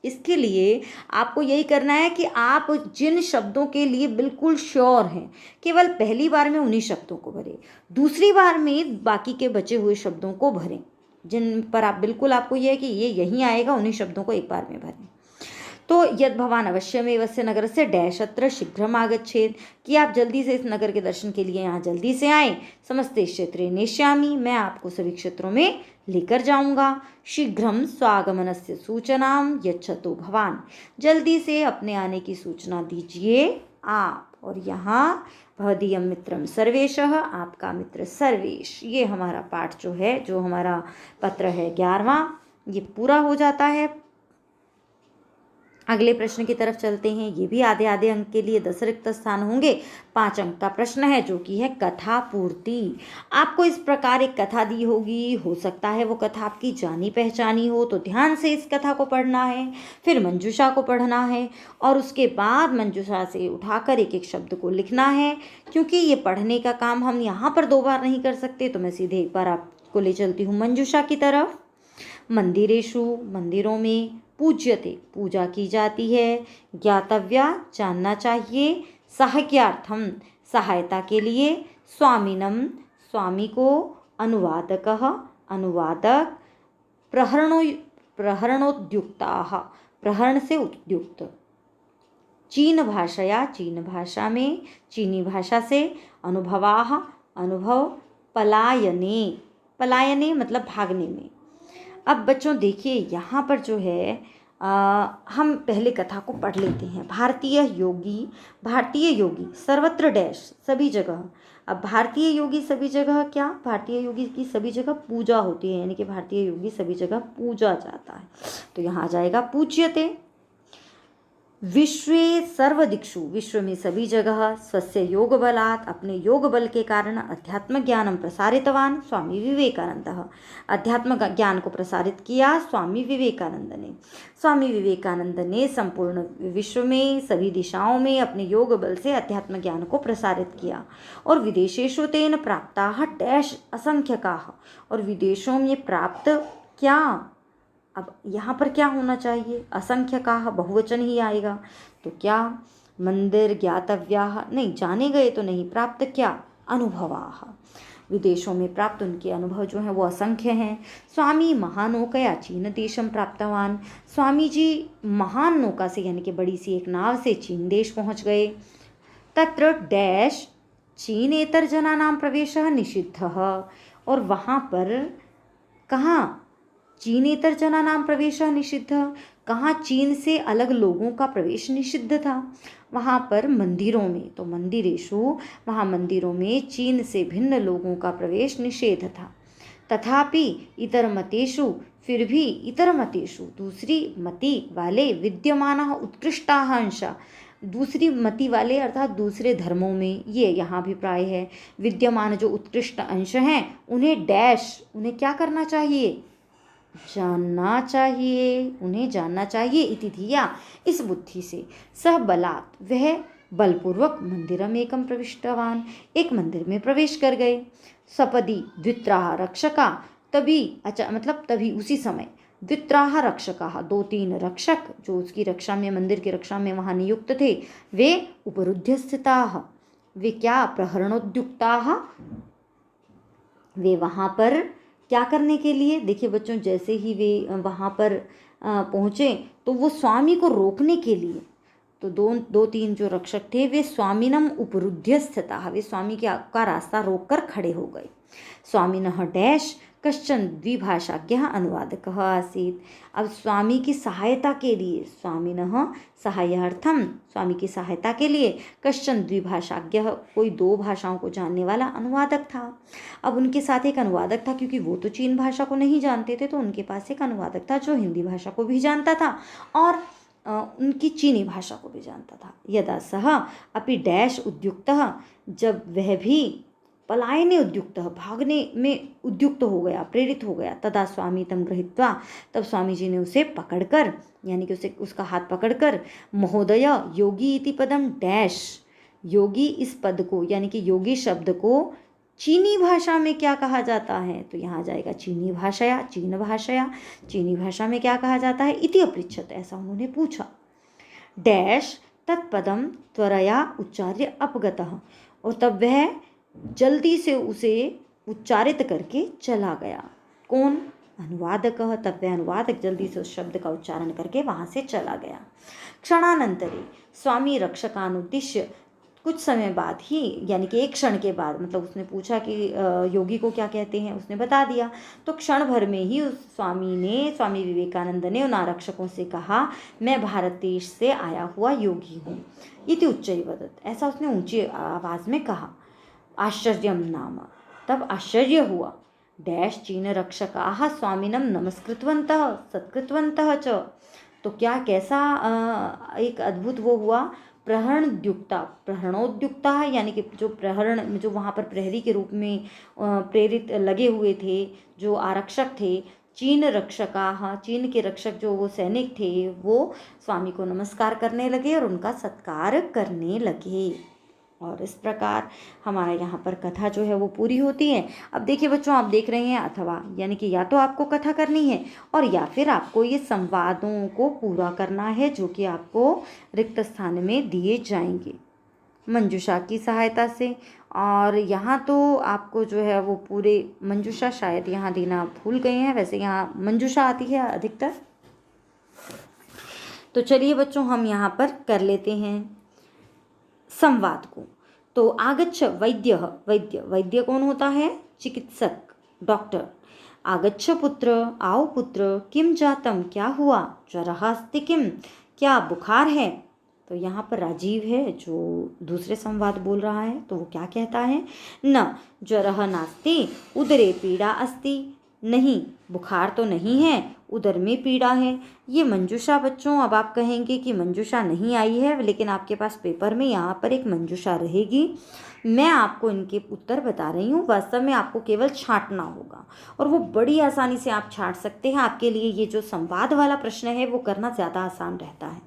इसके लिए आपको यही करना है कि आप जिन शब्दों के लिए बिल्कुल श्योर हैं, केवल पहली बार में उन्हीं शब्दों को भरें, दूसरी बार में बाकी के बचे हुए शब्दों को भरें। जिन पर आप बिल्कुल, आपको यह है कि ये यहीं आएगा, उन्हीं शब्दों को एक बार में भरें। तो यद भवान अवश्यमेव अस्य नगर से डैश अत्र शीघ्रम आगच्छेत्, कि आप जल्दी से इस नगर के दर्शन के लिए यहाँ जल्दी से आएँ। समस्ते क्षेत्रे नेष्यामि, मैं आपको सभी क्षेत्रों में लेकर जाऊंगा। शीघ्रम स्वागमनस्य सूचनाम यच्छतु भवान, जल्दी से अपने आने की सूचना दीजिए आप। और यहाँ भवदीयम मित्रम सर्वेशः, आपका मित्र सर्वेश, ये हमारा पाठ जो है, जो हमारा पत्र है 11वां, ये पूरा हो जाता है। अगले प्रश्न की तरफ चलते हैं। ये भी आधे आधे अंक के लिए 10 रिक्त स्थान होंगे। 5 अंक का प्रश्न है जो कि है कथा पूर्ति। आपको इस प्रकार एक कथा दी होगी, हो सकता है वो कथा आपकी जानी पहचानी हो, तो ध्यान से इस कथा को पढ़ना है। फिर मंजूषा को पढ़ना है, और उसके बाद मंजूषा से उठाकर एक एक शब्द को लिखना है। क्योंकि ये पढ़ने का काम हम यहाँ पर 2 बार नहीं कर सकते, तो मैं सीधे एक बार आपको ले चलती हूँ मंजूषा की तरफ। मंदिरेषु, मंदिरों में, पूज्यते, पूजा की जाती है, ज्ञातव्या, जानना चाहिए, सहाय्यार्थम, सहायता के लिए, स्वामिनम, स्वामी को, अनुवादकः, अनुवादक, प्रहरणोद्युक्ताः, प्रहरण से उद्युक्त। चीन भाषया, चीन भाषा में, चीनी भाषा से, अनुभवाः, अनुभव, पलायने, पलायने मतलब भागने में। अब बच्चों देखिए यहाँ पर जो है हम पहले कथा को पढ़ लेते हैं। भारतीय योगी, भारतीय योगी सर्वत्र डैश, सभी जगह। अब भारतीय योगी सभी जगह क्या, भारतीय योगी की सभी जगह पूजा होती है, यानी कि भारतीय योगी सभी जगह पूजा जाता है। तो यहाँ आ जाएगा पूज्यते। विश्वे सर्वदिक्षु, विश्व में सभी जगह, स्वस्य योग बलात्, अपने योग बल के कारण, अध्यात्म ज्ञानं प्रसारितवान स्वामी विवेकानंदः, अध्यात्म ज्ञान को प्रसारित किया स्वामी विवेकानंद ने। स्वामी विवेकानंद ने संपूर्ण विश्व में सभी दिशाओं में अपने योग बल से अध्यात्म ज्ञान को प्रसारित किया। और विदेशेषु तेन प्राप्ताः डैश असंख्यकाः, और विदेशों में प्राप्त क्या, अब यहाँ पर क्या होना चाहिए, असंख्यकाः, बहुवचन ही आएगा। तो क्या, मंदिर, ज्ञातव्याः, नहीं, जाने गए तो नहीं, प्राप्त क्या, अनुभवाः, विदेशों में प्राप्त उनके अनुभव जो हैं वो असंख्य हैं। स्वामी महानौकया चीन देशम प्राप्तवान, स्वामी जी महान नौका से यानी कि बड़ी सी एक नाव से चीन देश पहुँच गए। तत्र डैश चीनेतर जनानां प्रवेशः निषिद्धः, और वहाँ पर कहाँ, चीनेतर जनानां प्रवेशः निषिद्धः, कहाँ चीन से अलग लोगों का प्रवेश निषिद्ध था, वहाँ पर मंदिरों में। तो मंदिरेषु, वहाँ मंदिरों में चीन से भिन्न लोगों का प्रवेश निषेध था। तथापि इतर mateषु, फिर भी इतर mateषु, दूसरी मति वाले, विद्यमानः उत्कृष्टाः अंशाः, दूसरी मति वाले अर्थात दूसरे धर्मों में, ये यहाँ अभिप्राय है, विद्यमान जो उत्कृष्ट अंश हैं उन्हें डैश, उन्हें क्या करना चाहिए, जानना चाहिए, उन्हें जानना चाहिए। इति धिया, इस बुद्धि से, सह बलात्, वह बलपूर्वक मंदिरम एकम प्रविष्टवान, एक मंदिर में प्रवेश कर गए। सपदि द्वित्राः रक्षका, तभी मतलब तभी उसी समय, द्वित्राः रक्षकाः, 2-3 रक्षक जो उसकी रक्षा में, मंदिर की रक्षा में वहाँ नियुक्त थे, वे उपरुद्ध स्थिताः, वे क्या, प्रहरणोद्युक्ताः, वे वहाँ पर क्या करने के लिए, देखिए बच्चों जैसे ही वे वहाँ पर पहुँचे तो वो स्वामी को रोकने के लिए, तो 2-3 जो रक्षक थे वे स्वामिनम उपरुद्ध स्थिताः, वे स्वामी का रास्ता रोककर खड़े हो गए। स्वामिनः डैश कश्चन द्विभाषाज्ञः अनुवादकः आसीत्, अब स्वामी की सहायता के लिए, स्वामिनः सहायार्थम, स्वामी की सहायता के लिए, कश्चन द्विभाषाज्ञः, कोई 2 भाषाओं को जानने वाला अनुवादक था। अब उनके साथ एक अनुवादक था, क्योंकि वो तो चीन भाषा को नहीं जानते थे, तो उनके पास एक अनुवादक था जो हिंदी भाषा को भी जानता था और उनकी चीनी भाषा को भी जानता था। यदा सह अपि डैश उद्युक्तः, जब वह भी पलायने उद्युक्तः, भागने में उद्युक्त हो गया, प्रेरित हो गया, तदा स्वामी तम गृहीत्वा, तब स्वामी जी ने उसे पकड़कर, यानी कि उसे उसका हाथ पकड़कर, महोदय योगी इति पदम डैश, योगी इस पद को यानी कि योगी शब्द को चीनी भाषा में क्या कहा जाता है, तो यहाँ जाएगा चीनी भाषया, चीन भाषया, चीनी भाषा में क्या कहा जाता है, इति अपृच्छत, ऐसा उन्होंने पूछा। डैश तत्पदम त्वरया उच्चार्य अपगतः, और तब वह जल्दी से उसे उच्चारित करके चला गया। कौन, अनुवादक, तब वह अनुवादक जल्दी से उस शब्द का उच्चारण करके वहाँ से चला गया। क्षणानंतरे स्वामी रक्षकानुद्दिश्य, कुछ समय बाद ही, यानी कि एक क्षण के बाद, मतलब उसने पूछा कि योगी को क्या कहते हैं, उसने बता दिया, तो क्षण भर में ही उस स्वामी विवेकानंद ने उन आरक्षकों से कहा, मैं भारत देश से आया हुआ योगी हूँ। इति उच्चैवदत्, ऐसा उसने ऊंची आवाज़ में कहा। आश्चर्यम नाम, तब आश्चर्य हुआ। डैश चीन रक्षकाः स्वामिनम नमस्कृतवन्तः सत्कृतवन्तः च, तो क्या कैसा एक अद्भुत वो हुआ, प्रहरणोद्युक्ता है, यानी कि जो प्रहरण, जो वहाँ पर प्रहरी के रूप में प्रेरित लगे हुए थे, जो आरक्षक थे, चीन रक्षकाः, चीन के रक्षक जो वो सैनिक थे, वो स्वामी को नमस्कार करने लगे और उनका सत्कार करने लगे। और इस प्रकार हमारा यहाँ पर कथा जो है वो पूरी होती है। अब देखिए बच्चों, आप देख रहे हैं अथवा, यानी कि या तो आपको कथा करनी है और या फिर आपको ये संवादों को पूरा करना है, जो कि आपको रिक्त स्थान में दिए जाएंगे मंजूषा की सहायता से। और यहाँ तो आपको जो है वो पूरे मंजूषा शायद यहाँ देना भूल गए हैं, वैसे यहाँ मंजूषा आती है अधिकतर। तो चलिए बच्चों हम यहाँ पर कर लेते हैं संवाद को। तो आगच्छ वैद्य, वैद्य वैद्य कौन होता है? चिकित्सक, डॉक्टर। आगच्छ पुत्र, आओ पुत्र, किम जातम, क्या हुआ? ज्वरः अस्ति किम, क्या बुखार है? तो यहाँ पर राजीव है जो दूसरे संवाद बोल रहा है, तो वो क्या कहता है? न ज्वरः नास्ति उदरे पीड़ा अस्ति, नहीं बुखार तो नहीं है, उदर में पीड़ा है। ये मंजूषा बच्चों, अब आप कहेंगे कि मंजूषा नहीं आई है, लेकिन आपके पास पेपर में यहाँ पर एक मंजूषा रहेगी। मैं आपको इनके उत्तर बता रही हूँ, वास्तव में आपको केवल छांटना होगा और वो बड़ी आसानी से आप छांट सकते हैं। आपके लिए ये जो संवाद वाला प्रश्न है वो करना ज़्यादा आसान रहता है।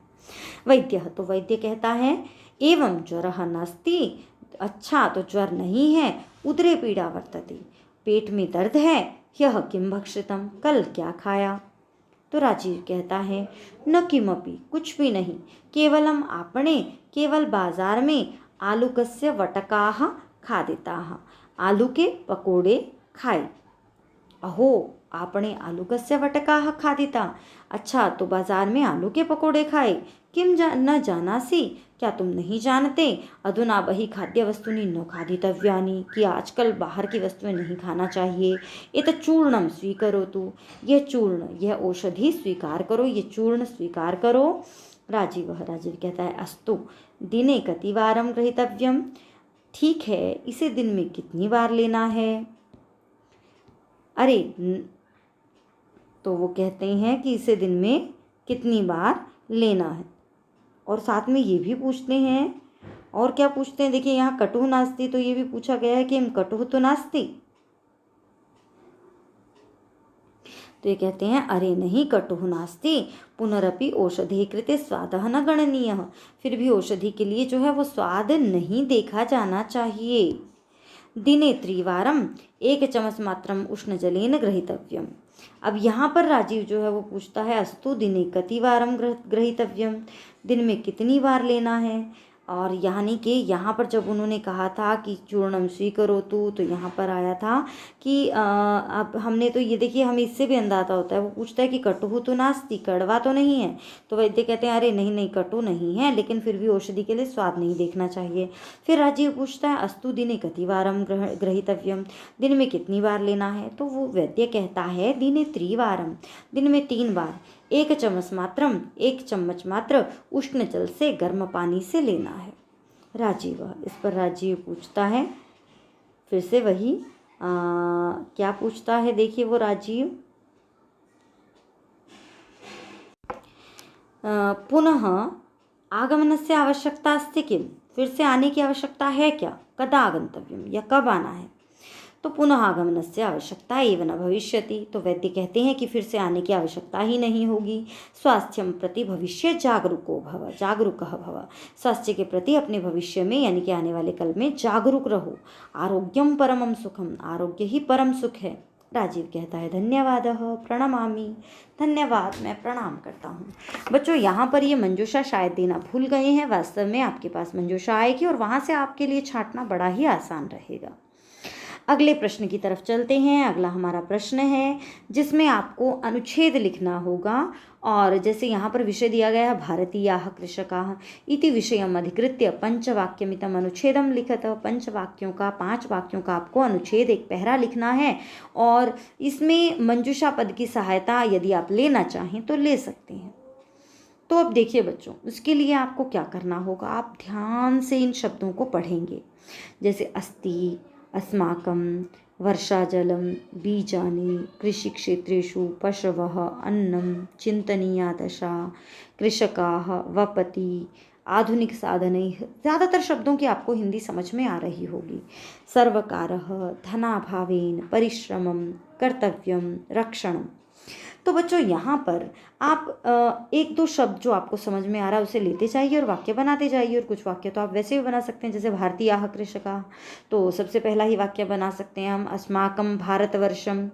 वैद्य, तो वैद्य कहता है एवं ज्वरः नास्ति, अच्छा तो ज्वर नहीं है, उदरे पीड़ा वर्तते, पेट में दर्द है, यह किम भक्षितम, कल क्या खाया? तो राजीव कहता है न किमपि, कुछ भी नहीं, केवलम आपणे, केवल बाजार में आलूकस्य वटकाः खादिताः, आलू के पकोड़े खाए। अहो आपने आलूकस्य वटकाः खादिता, अच्छा तो बाजार में आलू के पकोड़े खाए। किम न जानासि, क्या तुम नहीं जानते? अधुना बहि खाद्य वस्तूनि न खादितव्यानि, कि आजकल बाहर की वस्तुएं नहीं खाना चाहिए। एतत् चूर्णम स्वीकरोतु, यह चूर्ण, यह औषधि स्वीकार करो, ये चूर्ण स्वीकार करो। राजीव कहता है अस्तु दिने कतिवारं ग्रहीतव्यम, ठीक है इसे दिन में कितनी बार लेना है? अरे तो वो कहते हैं कि इसे दिन में कितनी बार लेना है, और साथ में ये भी पूछते हैं, और क्या पूछते हैं देखिए यहाँ कटु नास्ति, तो ये भी पूछा गया है कि हम कटु तो नास्ति, तो ये कहते हैं अरे नहीं कटुः नास्ति पुनरपि औषधि कृते स्वादः न गणनीयः, फिर भी औषधि के लिए जो है वो स्वाद नहीं देखा जाना चाहिए। दिने त्रिवारम, एक चम्मच मात्रम उष्ण जलेन ग्रहीतव्यम। अब यहाँ पर राजीव जो है वो पूछता है अस्तु दिने कतिवारम ग्रहीतव्यम, दिन में कितनी बार लेना है? और यानी कि यहाँ पर जब उन्होंने कहा था कि चूर्णम स्वीकरोतु, तो यहाँ पर आया था कि अब हमने तो ये देखिए हमें इससे भी अंदाजा होता है, वो पूछता है कि कटु तो नास्ति, कड़वा तो नहीं है, तो वैद्य कहते हैं अरे नहीं नहीं कटु नहीं है, लेकिन फिर भी औषधि के लिए स्वाद नहीं देखना चाहिए। फिर राजीव पूछता है अस्तु दिने कतिवारम ग्रहीतव्यम, दिन में कितनी बार लेना है? तो वो वैद्य कहता है दिने त्रिवारम, दिन में 3 बार, एक चम्मच मात्रम, एक चम्मच मात्र उष्ण जल से, गर्म पानी से लेना है। राजीव, इस पर राजीव पूछता है फिर से वही क्या पूछता है देखिए वो राजीव, पुनः आगमनस्य आवश्यकता अस्ति किम, फिर से आने की आवश्यकता है क्या? कदा आगंतव्यम, या कब आना है? तो पुनः आगमनस्य आवश्यकता एव न भविष्यति, तो वैद्य कहते हैं कि फिर से आने की आवश्यकता ही नहीं होगी। स्वास्थ्यम प्रति भविष्य जागरूको भव, जागरूकः भव, स्वास्थ्य के प्रति अपने भविष्य में यानी कि आने वाले कल में जागरूक रहो। आरोग्यम परमम सुखम, आरोग्य ही परम सुख है। राजीव कहता है धन्यवाद प्रणमामि, धन्यवाद मैं प्रणाम करता हूँ। बच्चों यहाँ पर ये मंजूषा शायद देना भूल गए हैं, वास्तव में आपके पास मंजूषा आएगी और वहाँ से आपके लिए छांटना बड़ा ही आसान रहेगा। अगले प्रश्न की तरफ चलते हैं। अगला हमारा प्रश्न है जिसमें आपको अनुच्छेद लिखना होगा, और जैसे यहाँ पर विषय दिया गया है भारतीयाः कृषकाः इति विषयम् अधिकृत्य पंचवाक्यमितम् अनुच्छेदम लिखत। 5 वाक्यों का 5 वाक्यों का आपको अनुच्छेद एक पहरा लिखना है, और इसमें मंजूषा पद की सहायता यदि आप लेना चाहें तो ले सकते हैं। तो अब देखिए बच्चों, उसके लिए आपको क्या करना होगा, आप ध्यान से इन शब्दों को पढ़ेंगे, जैसे अस्ति, अस्माकं, वर्षाजलं, बीजानि, कृषिक्षेत्रेषु पशवः, अन्नं, चिन्तनीया दशा, कृषकाः, वपति, आधुनिक साधनैः। ज़्यादातर शब्दों की आपको हिंदी समझ में आ रही होगी। सर्वकारः, धनाभावेन, परिश्रमं, कर्तव्यं, रक्षणम्। तो बच्चों यहाँ पर आप 1-2 शब्द जो आपको समझ में आ रहा है उसे लेते जाइए और वाक्य बनाते जाइए, और कुछ वाक्य तो आप वैसे भी बना सकते हैं, जैसे भारतीयाः कृषकाः, तो सबसे पहला ही वाक्य बना सकते हैं हम अस्माकं भारतवर्षं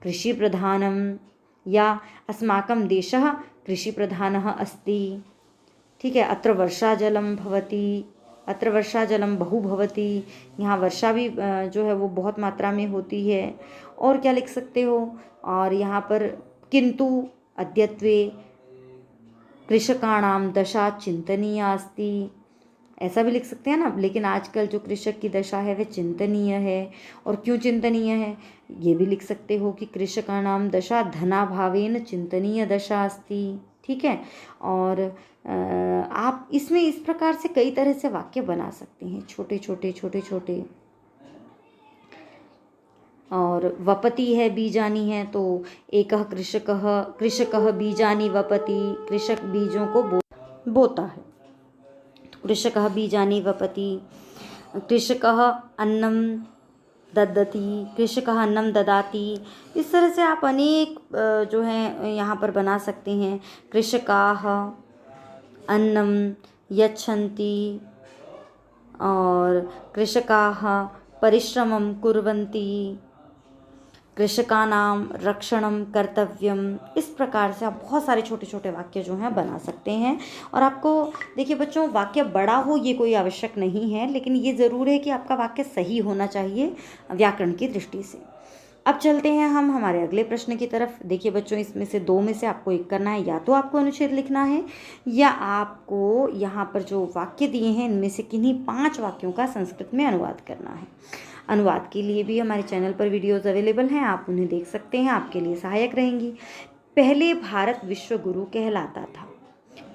कृषि प्रधानम, या अस्माकं देशः कृषि प्रधानः अस्ति। ठीक है, अत्र वर्षा जलम भवति, अत्र वर्षा जलम बहु भवति, यहाँ वर्षा भी जो है वो बहुत मात्रा में होती है। और क्या लिख सकते हो, और यहाँ पर किंतु, अद्यत्वे, कृषकाणां दशा चिंतनीया अस्ति, ऐसा भी लिख सकते हैं ना। लेकिन आजकल जो कृषक की दशा है वह चिंतनीय है। और क्यों चिंतनीय है ये भी लिख सकते हो कि कृषकाणां दशा धनाभावेन चिंतनीय दशा अस्ति। ठीक है। और आप इसमें इस प्रकार से कई तरह से वाक्य बना सकते हैं, छोटे छोटे छोटे छोटे। और वपति है, बीजानी है, तो एकः कृषकः बीजानी वपति, कृषक बीजों को बोता है। तो कृषकः बीजानी वपति, कृषकः अन्नं ददति, कृषकः अन्नं ददाति। इस तरह से आप अनेक जो है यहाँ पर बना सकते हैं। कृषकाः अन्नं यच्छन्ति, और कृषकाः परिश्रमं कुर्वन्ति, कृषकानां रक्षणं कर्तव्यम। इस प्रकार से आप बहुत सारे छोटे छोटे वाक्य जो हैं बना सकते हैं। और आपको देखिए बच्चों, वाक्य बड़ा हो ये कोई आवश्यक नहीं है, लेकिन ये ज़रूर है कि आपका वाक्य सही होना चाहिए व्याकरण की दृष्टि से। अब चलते हैं हम हमारे अगले प्रश्न की तरफ। देखिए बच्चों, इसमें से दो में से आपको एक करना है, या तो आपको अनुच्छेद लिखना है या आपको यहाँ पर जो वाक्य दिए हैं इनमें से किन्हीं 5 वाक्यों का संस्कृत में अनुवाद करना है। अनुवाद के लिए भी हमारे चैनल पर वीडियोस अवेलेबल हैं, आप उन्हें देख सकते हैं, आपके लिए सहायक रहेंगी। पहले भारत विश्व गुरु कहलाता था,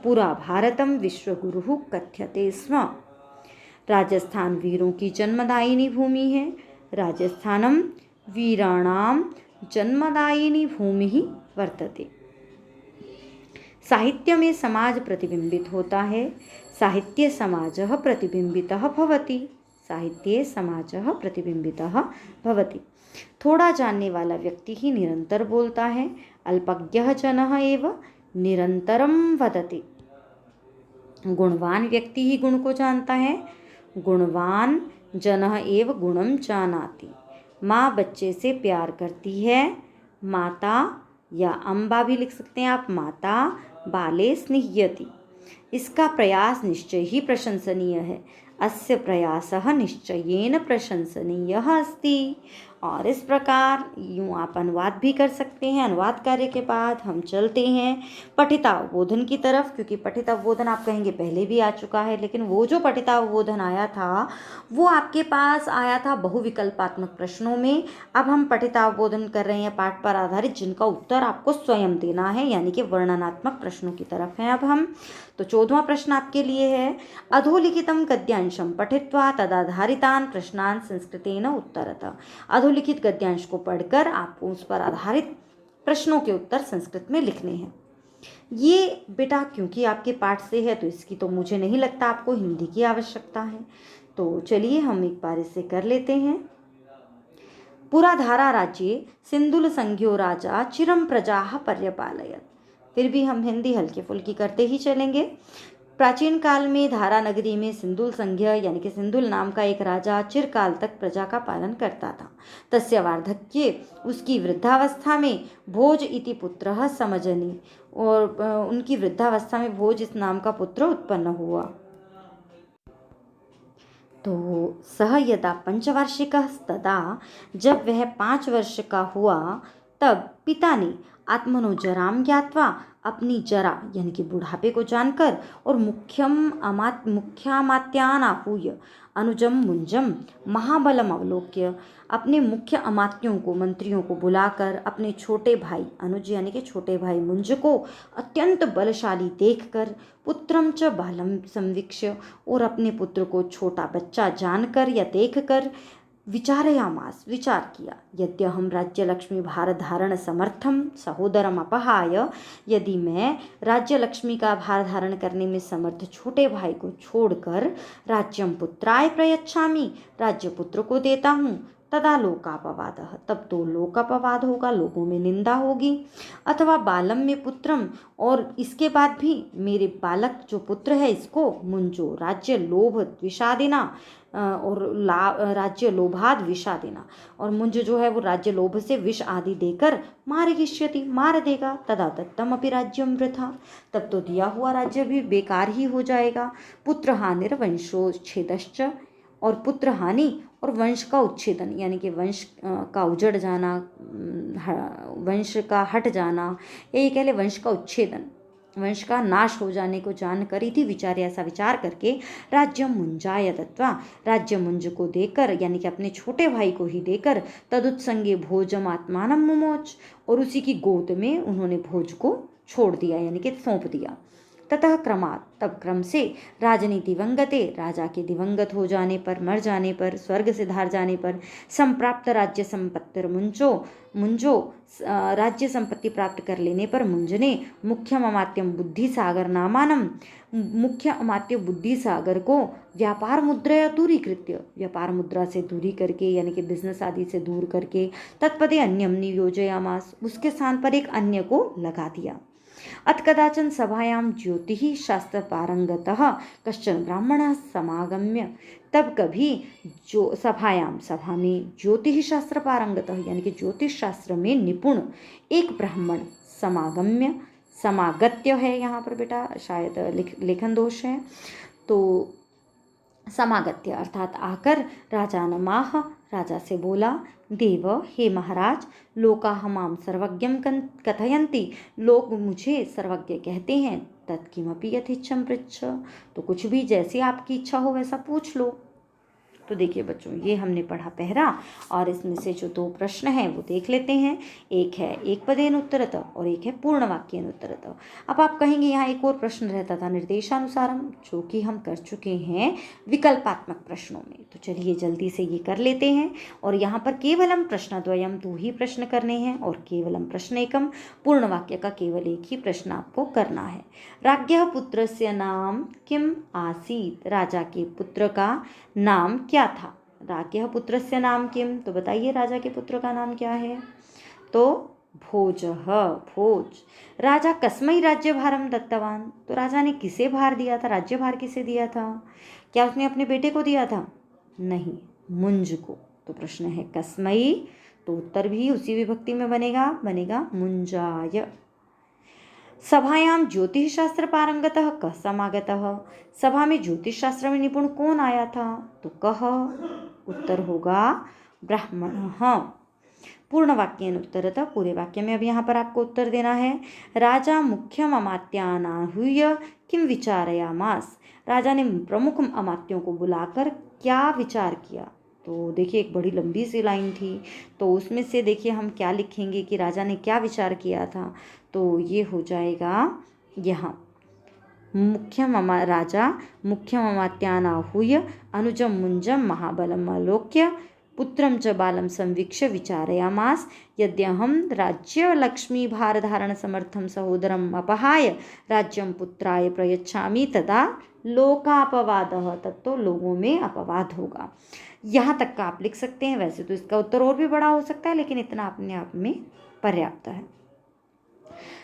पूरा भारतम विश्व गुरु कथ्यते स्म। राजस्थान वीरों की जन्मदायिनी भूमि है, राजस्थानम वीराणाम जन्मदायिनी भूमि ही वर्तते। साहित्य में समाज प्रतिबिंबित होता है, साहित्ये समाजः प्रतिबिंबितः भवति, साहित्ये समाजः प्रतिबिंबितः भवति। थोड़ा जानने वाला व्यक्ति ही निरंतर बोलता है, अल्पज्ञः जनः एव निरंतरं वदति। गुणवान व्यक्ति ही गुण को जानता है, गुणवान जनः एव गुणं जानाति। माँ बच्चे से प्यार करती है, माता, या अम्बा भी लिख सकते हैं आप, माता बाले स्निह्यति। इसका प्रयास निश्चय ही प्रशंसनीय है, अस्य प्रयासः निश्चयेन प्रशंसनीयः अस्ति। और इस प्रकार यूँ आप अनुवाद भी कर सकते हैं। अनुवाद कार्य के बाद हम चलते हैं पठितावबोधन की तरफ, क्योंकि पठितावबोधन आप कहेंगे पहले भी आ चुका है, लेकिन वो जो पठितावबोधन आया था वो आपके पास आया था बहुविकल्पात्मक प्रश्नों में। अब हम पठितावबोधन कर रहे हैं पाठ पर आधारित, जिनका उत्तर आपको स्वयं देना है, यानी कि वर्णनात्मक प्रश्नों की तरफ हैं अब हम। तो 14वां प्रश्न आपके लिए है, अधोलिखितं गद्यांशं पठित्वा तदाधारितान् प्रश्नान् संस्कृतेन उत्तरत। अधोलिखित गद्यांश को पढ़कर आपको उस पर आधारित प्रश्नों के उत्तर संस्कृत में लिखने हैं। ये बेटा क्योंकि आपके पाठ से है तो इसकी तो मुझे नहीं लगता आपको हिंदी की आवश्यकता है, तो चलिए हम एक बार इसे कर लेते हैं। पुराधारा राज्ये सिंधुल संज्ञो राजा चिरम प्रजाः पर्यपालयत्। फिर भी हम हिंदी हल्की फुल्की करते ही चलेंगे। प्राचीन काल में धारा नगरी में सिंधुल संज्ञ यानी कि सिंधुल नाम का एक राजा चिरकाल तक प्रजा का पालन करता था। तस्य वार्धक्ये, उसकी वृद्धावस्था में भोज इति पुत्रः समजनि, और उनकी वृद्धावस्था में भोज इस नाम का पुत्र उत्पन्न हुआ। तो सह यदा पंचवार्षिकः तदा, जब वह 5 वर्ष का हुआ तब पिता ने आत्मनो जराम ज्ञात्वा, अपनी जरा यानी कि बुढ़ापे को जानकर, और मुख्यामात्यान आहूय अनुजम मुंजम महाबलम अवलोक्य, अपने मुख्य अमात्यों को मंत्रियों को बुलाकर अपने छोटे भाई अनुज यानी कि छोटे भाई मुंज को अत्यंत बलशाली देखकर, पुत्रम च बालम संवीक्ष्य, और अपने पुत्र को छोटा बच्चा जानकर या देखकर, विचारयामास विचार किया, यद्यहम राज्य लक्ष्मी भार धारण समर्थम सहोदरम अपहाय, यदि मैं राज्य लक्ष्मी का भार धारण करने में समर्थ छोटे भाई को छोड़कर राज्यम पुत्राय प्रयच्छामि, राज्य पुत्र को देता हूँ, तदा लोकापवादः, तब तो लोकापवाद होगा, लोगों में निंदा होगी। अथवा बालम में पुत्रम, और इसके बाद भी मेरे बालक जो पुत्र है इसको मुंजो राज्य लोभ द्विषादिना, और राज्य लोभाद विषा देना, और मुंज जो है वो राज्य लोभ से विष आदि देकर मारयिष्यति, मार देगा। तदा दत्तम अपि राज्यम वृथा, तब तो दिया हुआ राज्य भी बेकार ही हो जाएगा। पुत्र हानिर्वंशोच्छेदश्च, और पुत्र हानि और वंश का उच्छेदन यानी कि वंश का उजड़ जाना, वंश का हट जाना, यही कह ले वंश का उच्छेदन, वंश का नाश हो जाने को जानकर इति विचार, ऐसा विचार करके राज्य मुंजाय दत्वा, राज्य मुंज को देकर यानी कि अपने छोटे भाई को ही देकर तदुत्संगे भोजम आत्मानम मुमोच, और उसी की गोद में उन्होंने भोज को छोड़ दिया यानी कि सौंप दिया। ततः क्रमात्, तब क्रम से राजनी दिवंगते, राजा के दिवंगत हो जाने पर, मर जाने पर, स्वर्ग से धार जाने पर, संप्राप्त राज्य संपत्तिर मुंजो राज्य संपत्ति प्राप्त कर लेने पर मुंज ने मुख्यम अमात्यम बुद्धि सागर नामानम, मुख्य अमात्य बुद्धि सागर को व्यापार मुद्रा या दूरीकृत्य, व्यापार मुद्रा से दूरी करके यानी कि बिजनेस आदि से दूर करके, तत्पदे अन्यम नियोजयामास, उसके स्थान पर एक अन्य को लगा दिया। अथ कदाचन सभायां ज्योतिः शास्त्र पारंगतः कश्चन ब्राह्मणः समागम्य, तब कभी जो सभा में ज्योतिष शास्त्र पारंगतः यानी कि ज्योतिष शास्त्र में निपुण एक ब्राह्मण समागम्य, समागत्य है यहाँ पर बेटा, शायद लेखन दोष है, तो समागत्य अर्थात आकर राजा नमाह, राजा से बोला, देव हे महाराज, लोकाः मां सर्वज्ञं कथयन्ति, लोग मुझे सर्वज्ञ कहते हैं, तत्किमपि यथेच्छं पृच्छ, तो कुछ भी जैसी आपकी इच्छा हो वैसा पूछ लो। तो देखिए बच्चों, ये हमने पढ़ा पहरा, और इसमें से जो दो प्रश्न हैं वो देख लेते हैं। एक है एक पदेन उत्तरत और एक है पूर्ण वाक्येन उत्तरत। अब आप कहेंगे यहाँ एक और प्रश्न रहता था निर्देशानुसारम, जो कि हम कर चुके हैं विकल्पात्मक प्रश्नों में, तो चलिए जल्दी से ये कर लेते हैं। और यहाँ पर केवलम प्रश्नद्वयम, 2 ही प्रश्न करने हैं, और केवलम प्रश्न एकम, पूर्ण वाक्य का केवल एक ही प्रश्न आपको करना है। राज्ञः पुत्रस्य नाम किम आसीत्, राजा के पुत्र का नाम क्या था। राज्ञः पुत्रस्य नाम किम, तो बताइए राजा के पुत्र का नाम क्या है, तो भोजः, भोज। राजा कस्मै राज्यभारम दत्तवान, तो राजा ने किसे भार दिया था, राज्यभार किसे दिया था, क्या उसने अपने बेटे को दिया था, नहीं, मुंज को। तो प्रश्न है कस्मै, तो उत्तर भी उसी विभक्ति में बनेगा मुंजाय। सभायां ज्योतिष शास्त्र पारंगतः कः समागतः, सभा में ज्योतिष शास्त्र में निपुण कौन आया था, तो कः, उत्तर होगा ब्राह्मणः। पूर्ण वाक्येन उत्तरतः, पूरे वाक्य में अब यहाँ पर आपको उत्तर देना है। राजा मुख्यम अमात्यानाहूय किम विचारयामास, राजा ने प्रमुख अमात्यों को बुलाकर क्या विचार किया। तो देखिए एक बड़ी लंबी सी लाइन थी, तो उसमें से देखिए हम क्या लिखेंगे कि राजा ने क्या विचार किया था, तो ये हो जाएगा यहाँ राजा मुख्यम अमात्यानाहूय अनुजम मुंजम महाबलम आलोक्य पुत्रम च बालम संवीक्ष्य विचारयामास, यद्यहम राज्य लक्ष्मी भारधारण समर्थम सहोदरम अपहाय राज्यम पुत्राय प्रयच्छामि तदा लोकापवादः, तब तो लोगों में अपवाद होगा। यहाँ तक का आप लिख सकते हैं। वैसे तो इसका उत्तर और भी बड़ा हो सकता है, लेकिन इतना अपने आप में पर्याप्त है।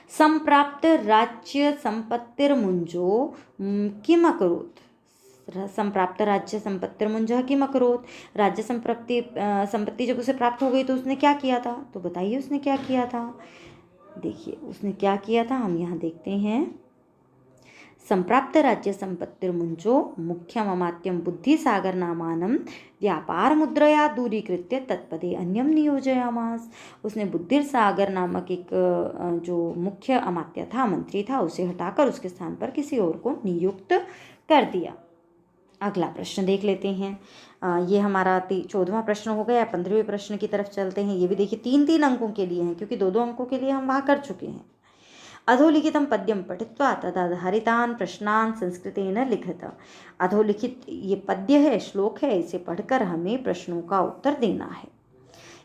संप्राप्त राज्य संपत्तिर्मुंजो किम अकरोत्, संप्राप्त राज्य संपत्तिर्मुंजः किम अकरोत्, राज्य संपत्ति जब उसे प्राप्त हो गई तो उसने क्या किया था, तो बताइए उसने क्या किया था। देखिए उसने क्या किया था, हम यहाँ देखते हैं। संप्राप्त राज्य संपत्तिर्मुंजो मुख्यम अमात्यम बुद्धि सागर नामानम व्यापार मुद्रया दूरीकृत्य तत्पदे अन्यम नियोजयामास, उसने बुद्धि सागर नामक एक जो मुख्य अमात्य था, मंत्री था, उसे हटाकर उसके स्थान पर किसी और को नियुक्त कर दिया। अगला प्रश्न देख लेते हैं। ये हमारा 14वां प्रश्न हो गया। 15वें प्रश्न की तरफ चलते हैं। ये भी देखिए 3-3 अंकों के लिए हैं, क्योंकि 2-2 अंकों के लिए हम वहाँ कर चुके हैं। अधोलिखितं पद्यं पठित्वा तदाधारितान् प्रश्नान् संस्कृतेन लिखत, अधोलिखित ये पद्य है, श्लोक है, इसे पढ़कर हमें प्रश्नों का उत्तर देना है।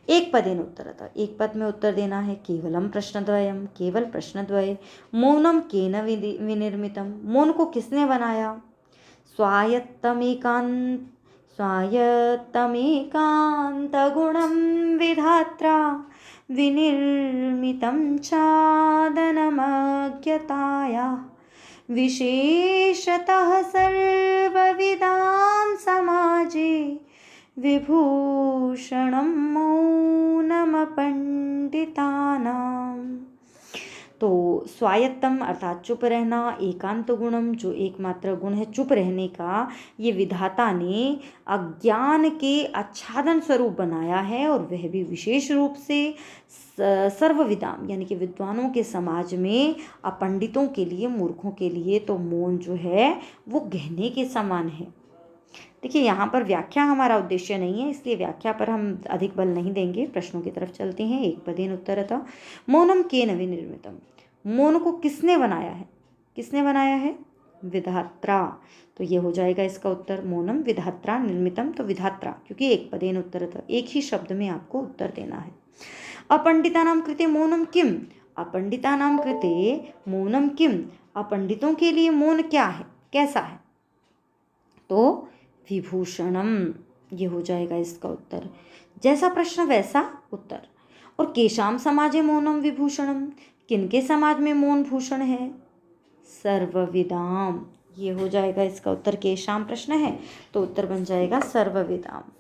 एक पदेन उत्तरतः, एक पद में उत्तर देना है। केवलम प्रश्नद्वयम, केवल प्रश्नद्वय। मौनम केन विनिर्मितम, मौन को किसने बनाया। स्वायत्तमेकान्तगुणं विधात्रा विनिर्मितं चादनमज्ञताया, विशेषतः सर्वविदां समाजे विभूषणं मौनमपण्डितानां। तो स्वायत्तम अर्थात चुप रहना, एकांत गुणम जो एकमात्र गुण है चुप रहने का, ये विधाता ने अज्ञान के आच्छादन स्वरूप बनाया है और वह भी विशेष रूप से सर्वविदाम यानी कि विद्वानों के समाज में, अपंडितों के लिए, मूर्खों के लिए तो मौन जो है वो गहने के समान है। देखिए यहाँ पर व्याख्या हमारा उद्देश्य नहीं है, इसलिए व्याख्या पर हम अधिक बल नहीं देंगे। प्रश्नों की तरफ चलते हैं। एक पदेन उत्तरतः मौनम केन विनिर्मितम, मौन को किसने बनाया है? किसने बनाया है? विधात्रा। तो ये हो जाएगा इसका उत्तर, मौनम विधात्रा निर्मितम, तो विधात्रा, क्योंकि एक पदेन उत्तरतः एक ही शब्द में आपको उत्तर देना है। अपंडितानां कृते मौनम किम, अपंडितानां कृते मौनम किम, अपंडितों के लिए मौन क्या है, कैसा है? तो विभूषणम, ये हो जाएगा इसका उत्तर। जैसा प्रश्न वैसा उत्तर। और केशाम समाजे मौनम विभूषणम, किनके समाज में मौन भूषण है? सर्वविदाम, ये हो जाएगा इसका उत्तर। केशाम प्रश्न है तो उत्तर बन जाएगा सर्वविदाम।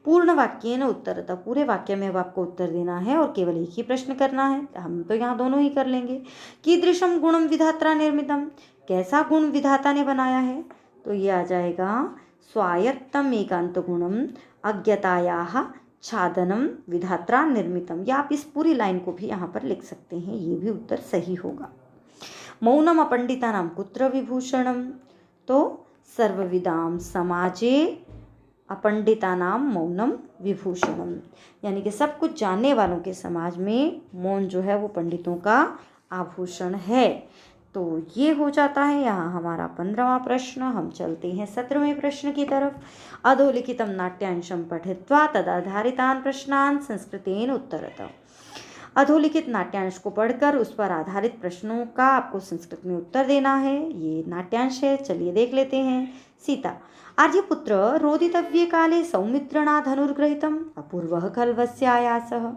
पूर्ण वाक्य न उत्तरतः, पूरे वाक्य में अब आपको उत्तर देना है और केवल एक ही प्रश्न करना है। हम तो यहाँ दोनों ही कर लेंगे। कीदृशम गुणम विधात्रा निर्मितम, कैसा गुण विधाता ने बनाया है? तो ये आ जाएगा स्वायत्तम एकांत गुणम अज्ञतायाः छादनम विधात्रा निर्मितम। या आप इस पूरी लाइन को भी यहाँ पर लिख सकते हैं, ये भी उत्तर सही होगा। मौनम अपंडितानां कुत्र विभूषणम, तो सर्वविदाम समाजे अपंडितानां मौनम विभूषणम, यानी कि सब कुछ जानने वालों के समाज में मौन जो है वो पंडितों का आभूषण है। तो ये हो जाता है यहाँ हमारा 15वां प्रश्न। हम चलते हैं 17वें प्रश्न की तरफ। अधोलिखितं नाट्यांशं पठित्वा तदाधारितान् प्रश्नान् संस्कृतेन उत्तरतः, अधोलिखित नाट्यांश को पढ़कर उस पर आधारित प्रश्नों का आपको संस्कृत में उत्तर देना है। ये नाट्यांश है, चलिए देख लेते हैं। सीता, आर्यपुत्र रोदितव्ये काले सौमित्रणा धनुर्ग्रहीतम अपूर्वः खल्वस्य आयासः।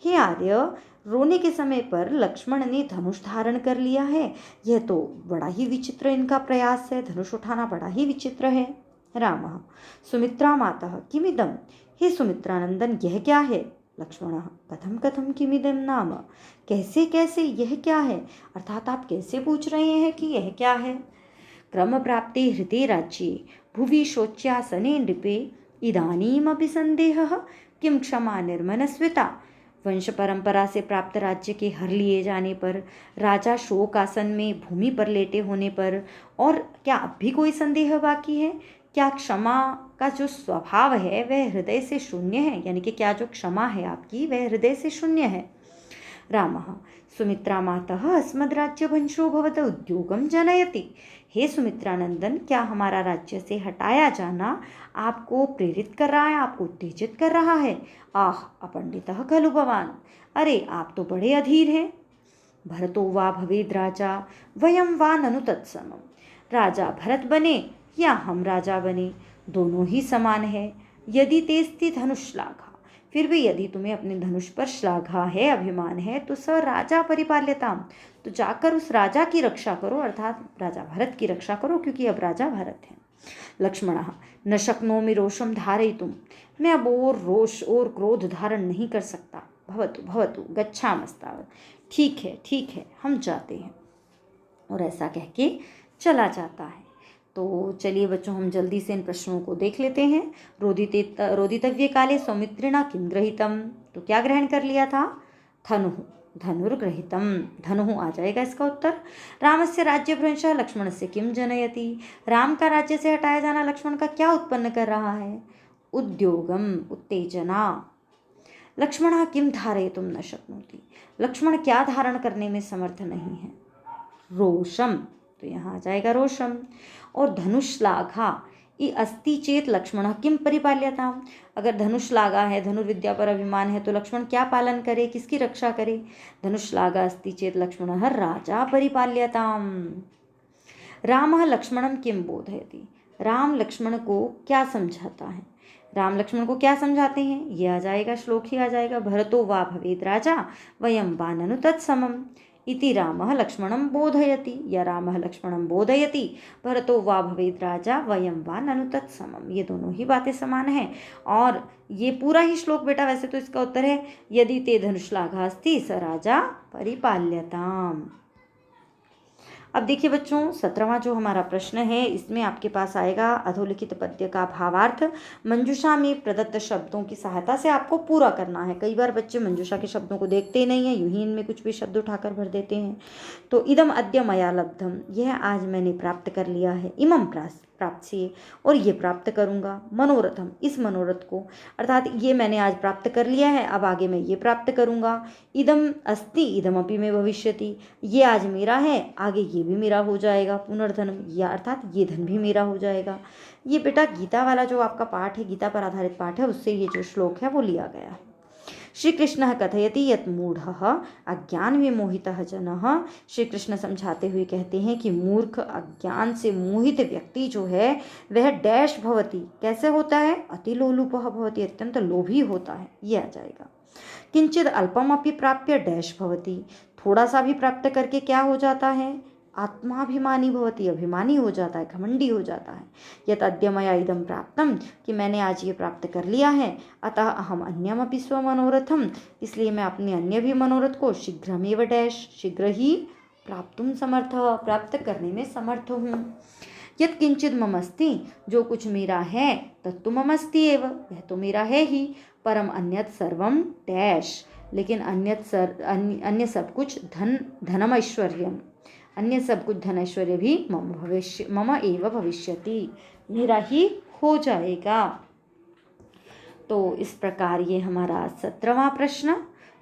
हे आर्य, रोने के समय पर लक्ष्मण ने धनुष धारण कर लिया है, यह तो बड़ा ही विचित्र इनका प्रयास है, धनुष उठाना बड़ा ही विचित्र है। रामः, सुमित्रा मातः किमिदं, हे सुमित्रानंदन यह क्या है? लक्ष्मण, कथम कथम किमिदं नाम, कैसे कैसे यह क्या है, अर्थात आप कैसे पूछ रहे हैं कि यह क्या है? क्रम प्राप्ते हृते राज्ये भुवि शोच्यासने नृपे इदानीमपि संदेहः किं क्षमा निर्मनस्विता। वंश परंपरा से प्राप्त राज्य के हर लिए जाने पर, राजा शोक आसन में भूमि पर लेटे होने पर, और क्या अब भी कोई संदेह बाकी है? क्या क्षमा का जो स्वभाव है वह हृदय से शून्य है, यानी कि क्या जो क्षमा है आपकी वह हृदय से शून्य है? रामः, सुमित्रा मातः अस्मद्राज्यभंशो भवत उद्योगम जनयति। हे सुमित्रानंदन, क्या हमारा राज्य से हटाया जाना आपको प्रेरित कर रहा है, आपको उत्तेजित कर रहा है? आह अपंडितः खलु भवान, अरे आप तो बड़े अधीर हैं। भरतो वा भवेद राजा वयम वा ननु तत्समम्, राजा भरत बने या हम राजा बने, दोनों ही समान है। यदि तेस्ति धनुष्लाघा, फिर भी यदि तुम्हें अपने धनुष पर श्लाघा है, अभिमान है, तो स राजा परिपाल्यताम, तो जाकर उस राजा की रक्षा करो, अर्थात राजा भरत की रक्षा करो, क्योंकि अब राजा भरत है। लक्ष्मणः, न शक्नोमि रोषम धारयितुम, मैं अब और रोष और क्रोध धारण नहीं कर सकता। भवतु भवतु गच्छामस्तावत्, ठीक है हम जाते हैं। और ऐसा कह के चला जाता है। तो चलिए बच्चों, हम जल्दी से इन प्रश्नों को देख लेते हैं। रोदितव्य काले सौमित्रिणा किं गृहीतम, तो क्या ग्रहण कर लिया था? धनुः, धनुर्गृहीतम, धनुः आ जाएगा इसका उत्तर। रामस्य राज्यभ्रंशः लक्ष्मणस्य किं जनयति, राम का राज्य से हटाया जाना लक्ष्मण का क्या उत्पन्न कर रहा है? उद्योगम, उत्तेजना। लक्ष्मणः किं धारयितुं न शक्नोति, लक्ष्मण क्या धारण करने में समर्थ नहीं है? रोषम, तो यहाँ आ जाएगा रोषम। और धनुष्लाघा इ अस्ति चेत लक्ष्मण किम परिपाल्यताम, अगर धनुष्लाघा है, धनुर्विद्या पर अभिमान है, तो लक्ष्मण क्या पालन करे, किसकी रक्षा करे? धनुष्लाघा अस्ति चेत लक्ष्मण राजा परिपाल्यताम। रामः लक्ष्मणं किम बोधयति, राम लक्ष्मण को क्या समझाता है? राम लक्ष्मण को क्या समझाते हैं? ये आ जाएगा, श्लोक ही आ जाएगा। भरतो वा भवेद राजा वयम वा ननु तत्समम् इति रामः लक्ष्मणं बोधयति, या रामः लक्ष्मणं बोधयति, भरतो वा भवेद् राजा वयं वा ननु तत्समम्। ये दोनों ही बातें समान हैं। और ये पूरा ही श्लोक बेटा वैसे तो इसका उत्तर है यदि ते धनुष्लाघास्ति स राजा परिपाल्यताम्। अब देखिए बच्चों 17वां जो हमारा प्रश्न है इसमें आपके पास आएगा अधोलिखित पद्य का भावार्थ मंजूषा में प्रदत्त शब्दों की सहायता से आपको पूरा करना है। कई बार बच्चे मंजूषा के शब्दों को देखते ही नहीं है, यूं ही इनमें कुछ भी शब्द उठाकर भर देते हैं। तो इदम अद्य मया लब्धम, यह आज मैंने प्राप्त कर लिया है। इमम प्राप्त से, और ये प्राप्त करूँगा। मनोरथम, इस मनोरथ को, अर्थात ये मैंने आज प्राप्त कर लिया है, अब आगे मैं ये प्राप्त करूँगा। इदम अस्ति इदमपि में भविष्यति, ये आज मेरा है, आगे ये भी मेरा हो जाएगा। पुनर्धनम, या अर्थात ये धन भी मेरा हो जाएगा। ये बेटा गीता वाला जो आपका पाठ है, गीता पर आधारित पाठ है, उससे ये जो श्लोक है वो लिया गया है। श्री कृष्ण कथयति यत् मूढ़ः अज्ञान विमोहितः जनः, श्री कृष्ण समझाते हुए कहते हैं कि मूर्ख अज्ञान से मोहित व्यक्ति जो है वह डैश भवति, कैसे होता है, अति लोलुपः भवति, अत्यंत लोभी होता है, ये आ जाएगा। किंचित अल्पम अपि प्राप्य डैश भवति, थोड़ा सा भी प्राप्त करके क्या हो जाता है, आत्माभिमानी भवति, अभिमानी हो जाता है, घमंडी हो जाता है। यत् अद्य मया इदं प्राप्तम, कि मैंने आज ये प्राप्त कर लिया है, अतः अहम अन्यमपि स्वमनोरथम, इसलिए मैं अपने अन्य भी मनोरथ को शीघ्रमेव डैश, शीघ्र ही प्राप्तुम समर्थ, प्राप्त करने में समर्थ हूँ। यत् किंचित ममस्ति, जो कुछ मेरा है, तत्तु ममस्ति एव, यह तो मेरा है ही। परम अन्यत् सर्वम डैश, लेकिन अन्य सब कुछ धनम ऐश्वर्यम, अन्य सब कुछ धन ऐश्वर्य भी मम एव भविष्यति, मेरा ही हो जाएगा। तो इस प्रकार ये हमारा 17वां प्रश्न।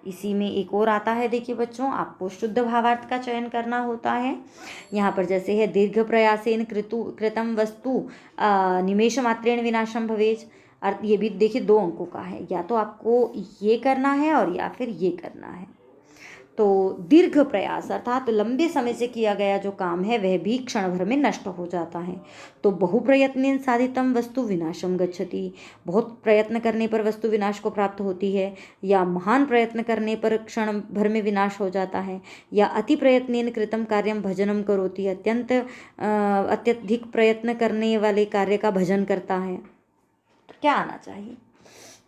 इसी में एक और आता है, देखिए बच्चों, आपको शुद्ध भावार्थ का चयन करना होता है। यहाँ पर जैसे है दीर्घ प्रयासेन कृतम वस्तु निमेष मात्रेण विनाशम भवेज, अर्थ ये भी देखिए 2 अंकों का है, या तो आपको ये करना है और या फिर ये करना है। तो दीर्घ प्रयास अर्थात लंबे समय से किया गया जो काम है वह भी क्षण भर में नष्ट हो जाता है। तो बहुप्रयत्नेन साधितम वस्तु विनाशम गच्छति, बहुत प्रयत्न करने पर वस्तु विनाश को प्राप्त होती है, या महान प्रयत्न करने पर क्षण भर में विनाश हो जाता है, या अति प्रयत्नेन कृतम कार्यम भजनम करोति, अत्यधिक प्रयत्न करने वाले कार्य का भजन करता है। तो क्या आना चाहिए,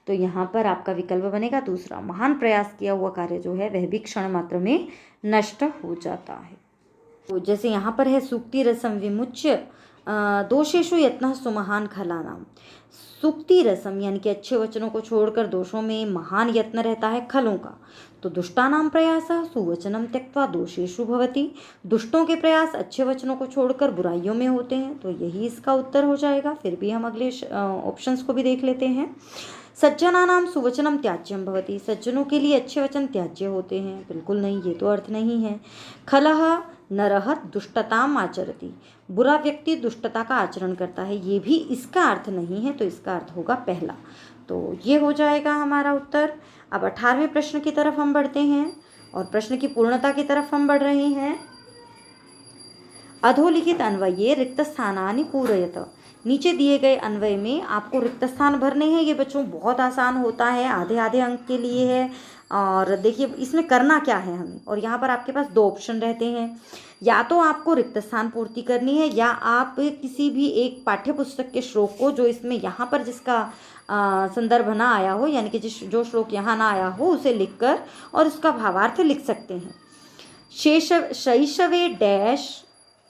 तो यहाँ पर आपका विकल्प बनेगा दूसरा, महान प्रयास किया हुआ कार्य जो है वह भी क्षण मात्र में नष्ट हो जाता है। तो जैसे यहाँ पर है सूक्ति रसम विमुच्य दोषेषु यत्नः सुमहान खलानाम, सूक्ति रसम यानी कि अच्छे वचनों को छोड़कर दोषों में महान यत्न रहता है खलों का। तो दुष्टानाम प्रयासः सुवचनम त्यक्त्वा दोषेषु भवति, दुष्टों के प्रयास अच्छे वचनों को छोड़कर बुराइयों में होते हैं, तो यही इसका उत्तर हो जाएगा। फिर भी हम अगले ऑप्शंस को भी देख लेते हैं। सज्जनानाम सुवचनम त्याज्यम भवति, सज्जनों के लिए अच्छे वचन त्याज्य होते हैं, बिल्कुल नहीं, ये तो अर्थ नहीं है। खलः नरः दुष्टताम आचरति, बुरा व्यक्ति दुष्टता का आचरण करता है, ये भी इसका अर्थ नहीं है, तो इसका अर्थ होगा पहला। तो ये हो जाएगा हमारा उत्तर। अब 18वें प्रश्न की तरफ हम बढ़ते हैं और प्रश्न की पूर्णता की तरफ हम बढ़ रहे हैं। अधोलिखित अन्वये रिक्त स्थानानि पूरयत, नीचे दिए गए अन्वय में आपको रिक्त स्थान भरने हैं। ये बच्चों बहुत आसान होता है, आधे आधे अंक के लिए है। और देखिए इसमें करना क्या है हमें, और यहाँ पर आपके पास 2 ऑप्शन रहते हैं, या तो आपको रिक्त स्थान पूर्ति करनी है, या आप किसी भी एक पाठ्य पुस्तक के श्लोक को जो इसमें यहाँ पर जिसका संदर्भ ना आया हो, यानी कि जो श्लोक यहाँ ना आया हो उसे लिखकर और उसका भावार्थ लिख सकते हैं।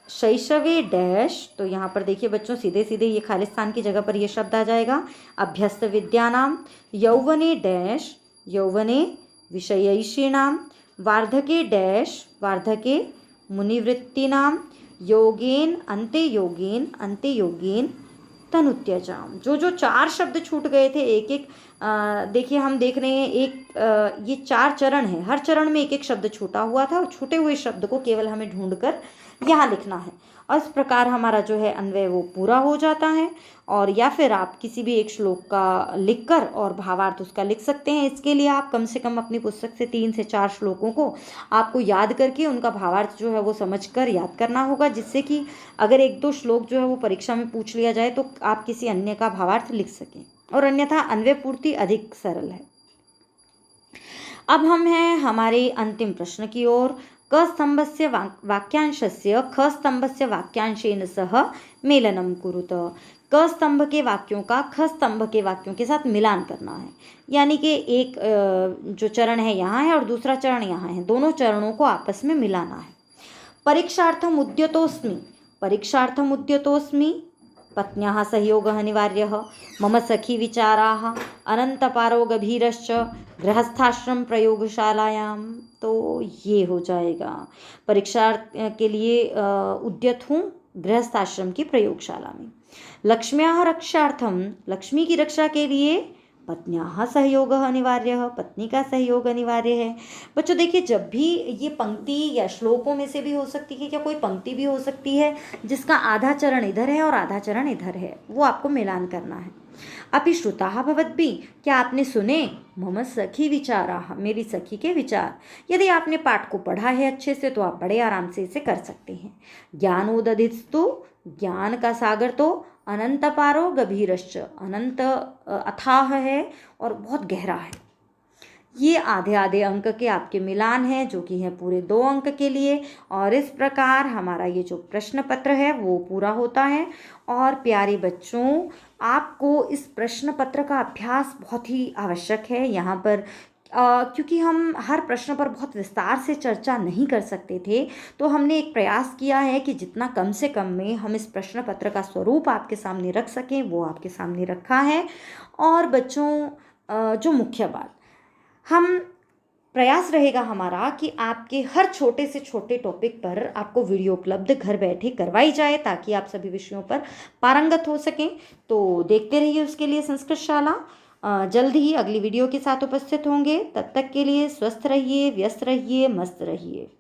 शैशवे डैश, तो यहाँ पर देखिए बच्चों सीधे सीधे ये खाली स्थान की जगह पर ये शब्द आ जाएगा। अभ्यस्त विद्यानाम, यौवने डैश, यौवने विषयैषीणाम, वार्धके डैश, वार्धके मुनिवृत्तीनाम, योगेन अंते योगेन तनुत्यजाम। जो 4 शब्द छूट गए थे एक एक, देखिए हम देख रहे हैं ये 4 चरण है, हर चरण में एक एक शब्द छूटा हुआ था, और छूटे हुए शब्द को केवल हमें ढूंढकर यहाँ लिखना है, और इस प्रकार हमारा जो है अन्वय वो पूरा हो जाता है। और या फिर आप किसी भी एक श्लोक का लिखकर और भावार्थ उसका लिख सकते हैं। इसके लिए आप कम से कम अपनी पुस्तक से 3 से 4 श्लोकों को आपको याद करके उनका भावार्थ जो है वो समझकर याद करना होगा, जिससे कि अगर 1-2 श्लोक जो है वो परीक्षा में पूछ लिया जाए तो आप किसी अन्य का भावार्थ लिख सकें, और अन्यथा अन्वय पूर्ति अधिक सरल है। अब हम हैं हमारे अंतिम प्रश्न की ओर। क स्तम्भस्य वाक्यांशस्य ख स्तम्भस्य वाक्यांशेन सह मेलनं कुरुत। क स्तंभ के वाक्यों का ख स्तंभ के वाक्यों के साथ मिलान करना है, यानी कि एक जो चरण है यहाँ है और दूसरा चरण यहाँ है, दोनों चरणों को आपस में मिलाना है। परीक्षार्थम उद्यतोस्मि, परीक्षार्थम उद्यतोस्मि, पत्न्याः सहयोगः अनिवार्यः, मम सखी विचाराः, अनंतपारो गभीरश्च, गृहस्थाश्रम प्रयोगशालायां। तो ये हो जाएगा, परीक्षा के लिए उद्यत हूँ गृहस्थाश्रम की प्रयोगशाला में। लक्ष्म्याः रक्षार्थम, लक्ष्मी की रक्षा के लिए पत्न्याः सहयोगः अनिवार्यः, पत्नी का सहयोग अनिवार्य है। बच्चों देखिए, जब भी ये पंक्ति या श्लोकों में से भी हो सकती है या कोई पंक्ति भी हो सकती है जिसका आधा चरण इधर है और आधा चरण इधर है, वो आपको मिलान करना है। अपि श्रुताः भवद्भिः, क्या आपने सुने? मम सखी विचाराः, मेरी सखी के विचार। यदि आपने पाठ को पढ़ा है अच्छे से तो आप बड़े आराम से इसे कर सकते हैं। ज्ञानोदधिस्तु, ज्ञान का सागर तो अनंत पारो गभीरश्च, अनंत अथाह है और बहुत गहरा है। ये आधे आधे अंक के आपके मिलान हैं जो कि हैं पूरे 2 अंक के लिए। और इस प्रकार हमारा ये जो प्रश्न पत्र है वो पूरा होता है। और प्यारे बच्चों, आपको इस प्रश्न पत्र का अभ्यास बहुत ही आवश्यक है यहाँ पर, क्योंकि हम हर प्रश्न पर बहुत विस्तार से चर्चा नहीं कर सकते थे, तो हमने एक प्रयास किया है कि जितना कम से कम में हम इस प्रश्न पत्र का स्वरूप आपके सामने रख सकें वो आपके सामने रखा है। और बच्चों, जो मुख्य बात, हम प्रयास रहेगा हमारा कि आपके हर छोटे से छोटे टॉपिक पर आपको वीडियो उपलब्ध घर बैठे करवाई जाए ताकि आप सभी विषयों पर पारंगत हो सकें। तो देखते रहिए उसके लिए संस्कृत शाला। जल्द ही अगली वीडियो के साथ उपस्थित होंगे। तब तक के लिए स्वस्थ रहिए, व्यस्त रहिए, मस्त रहिए।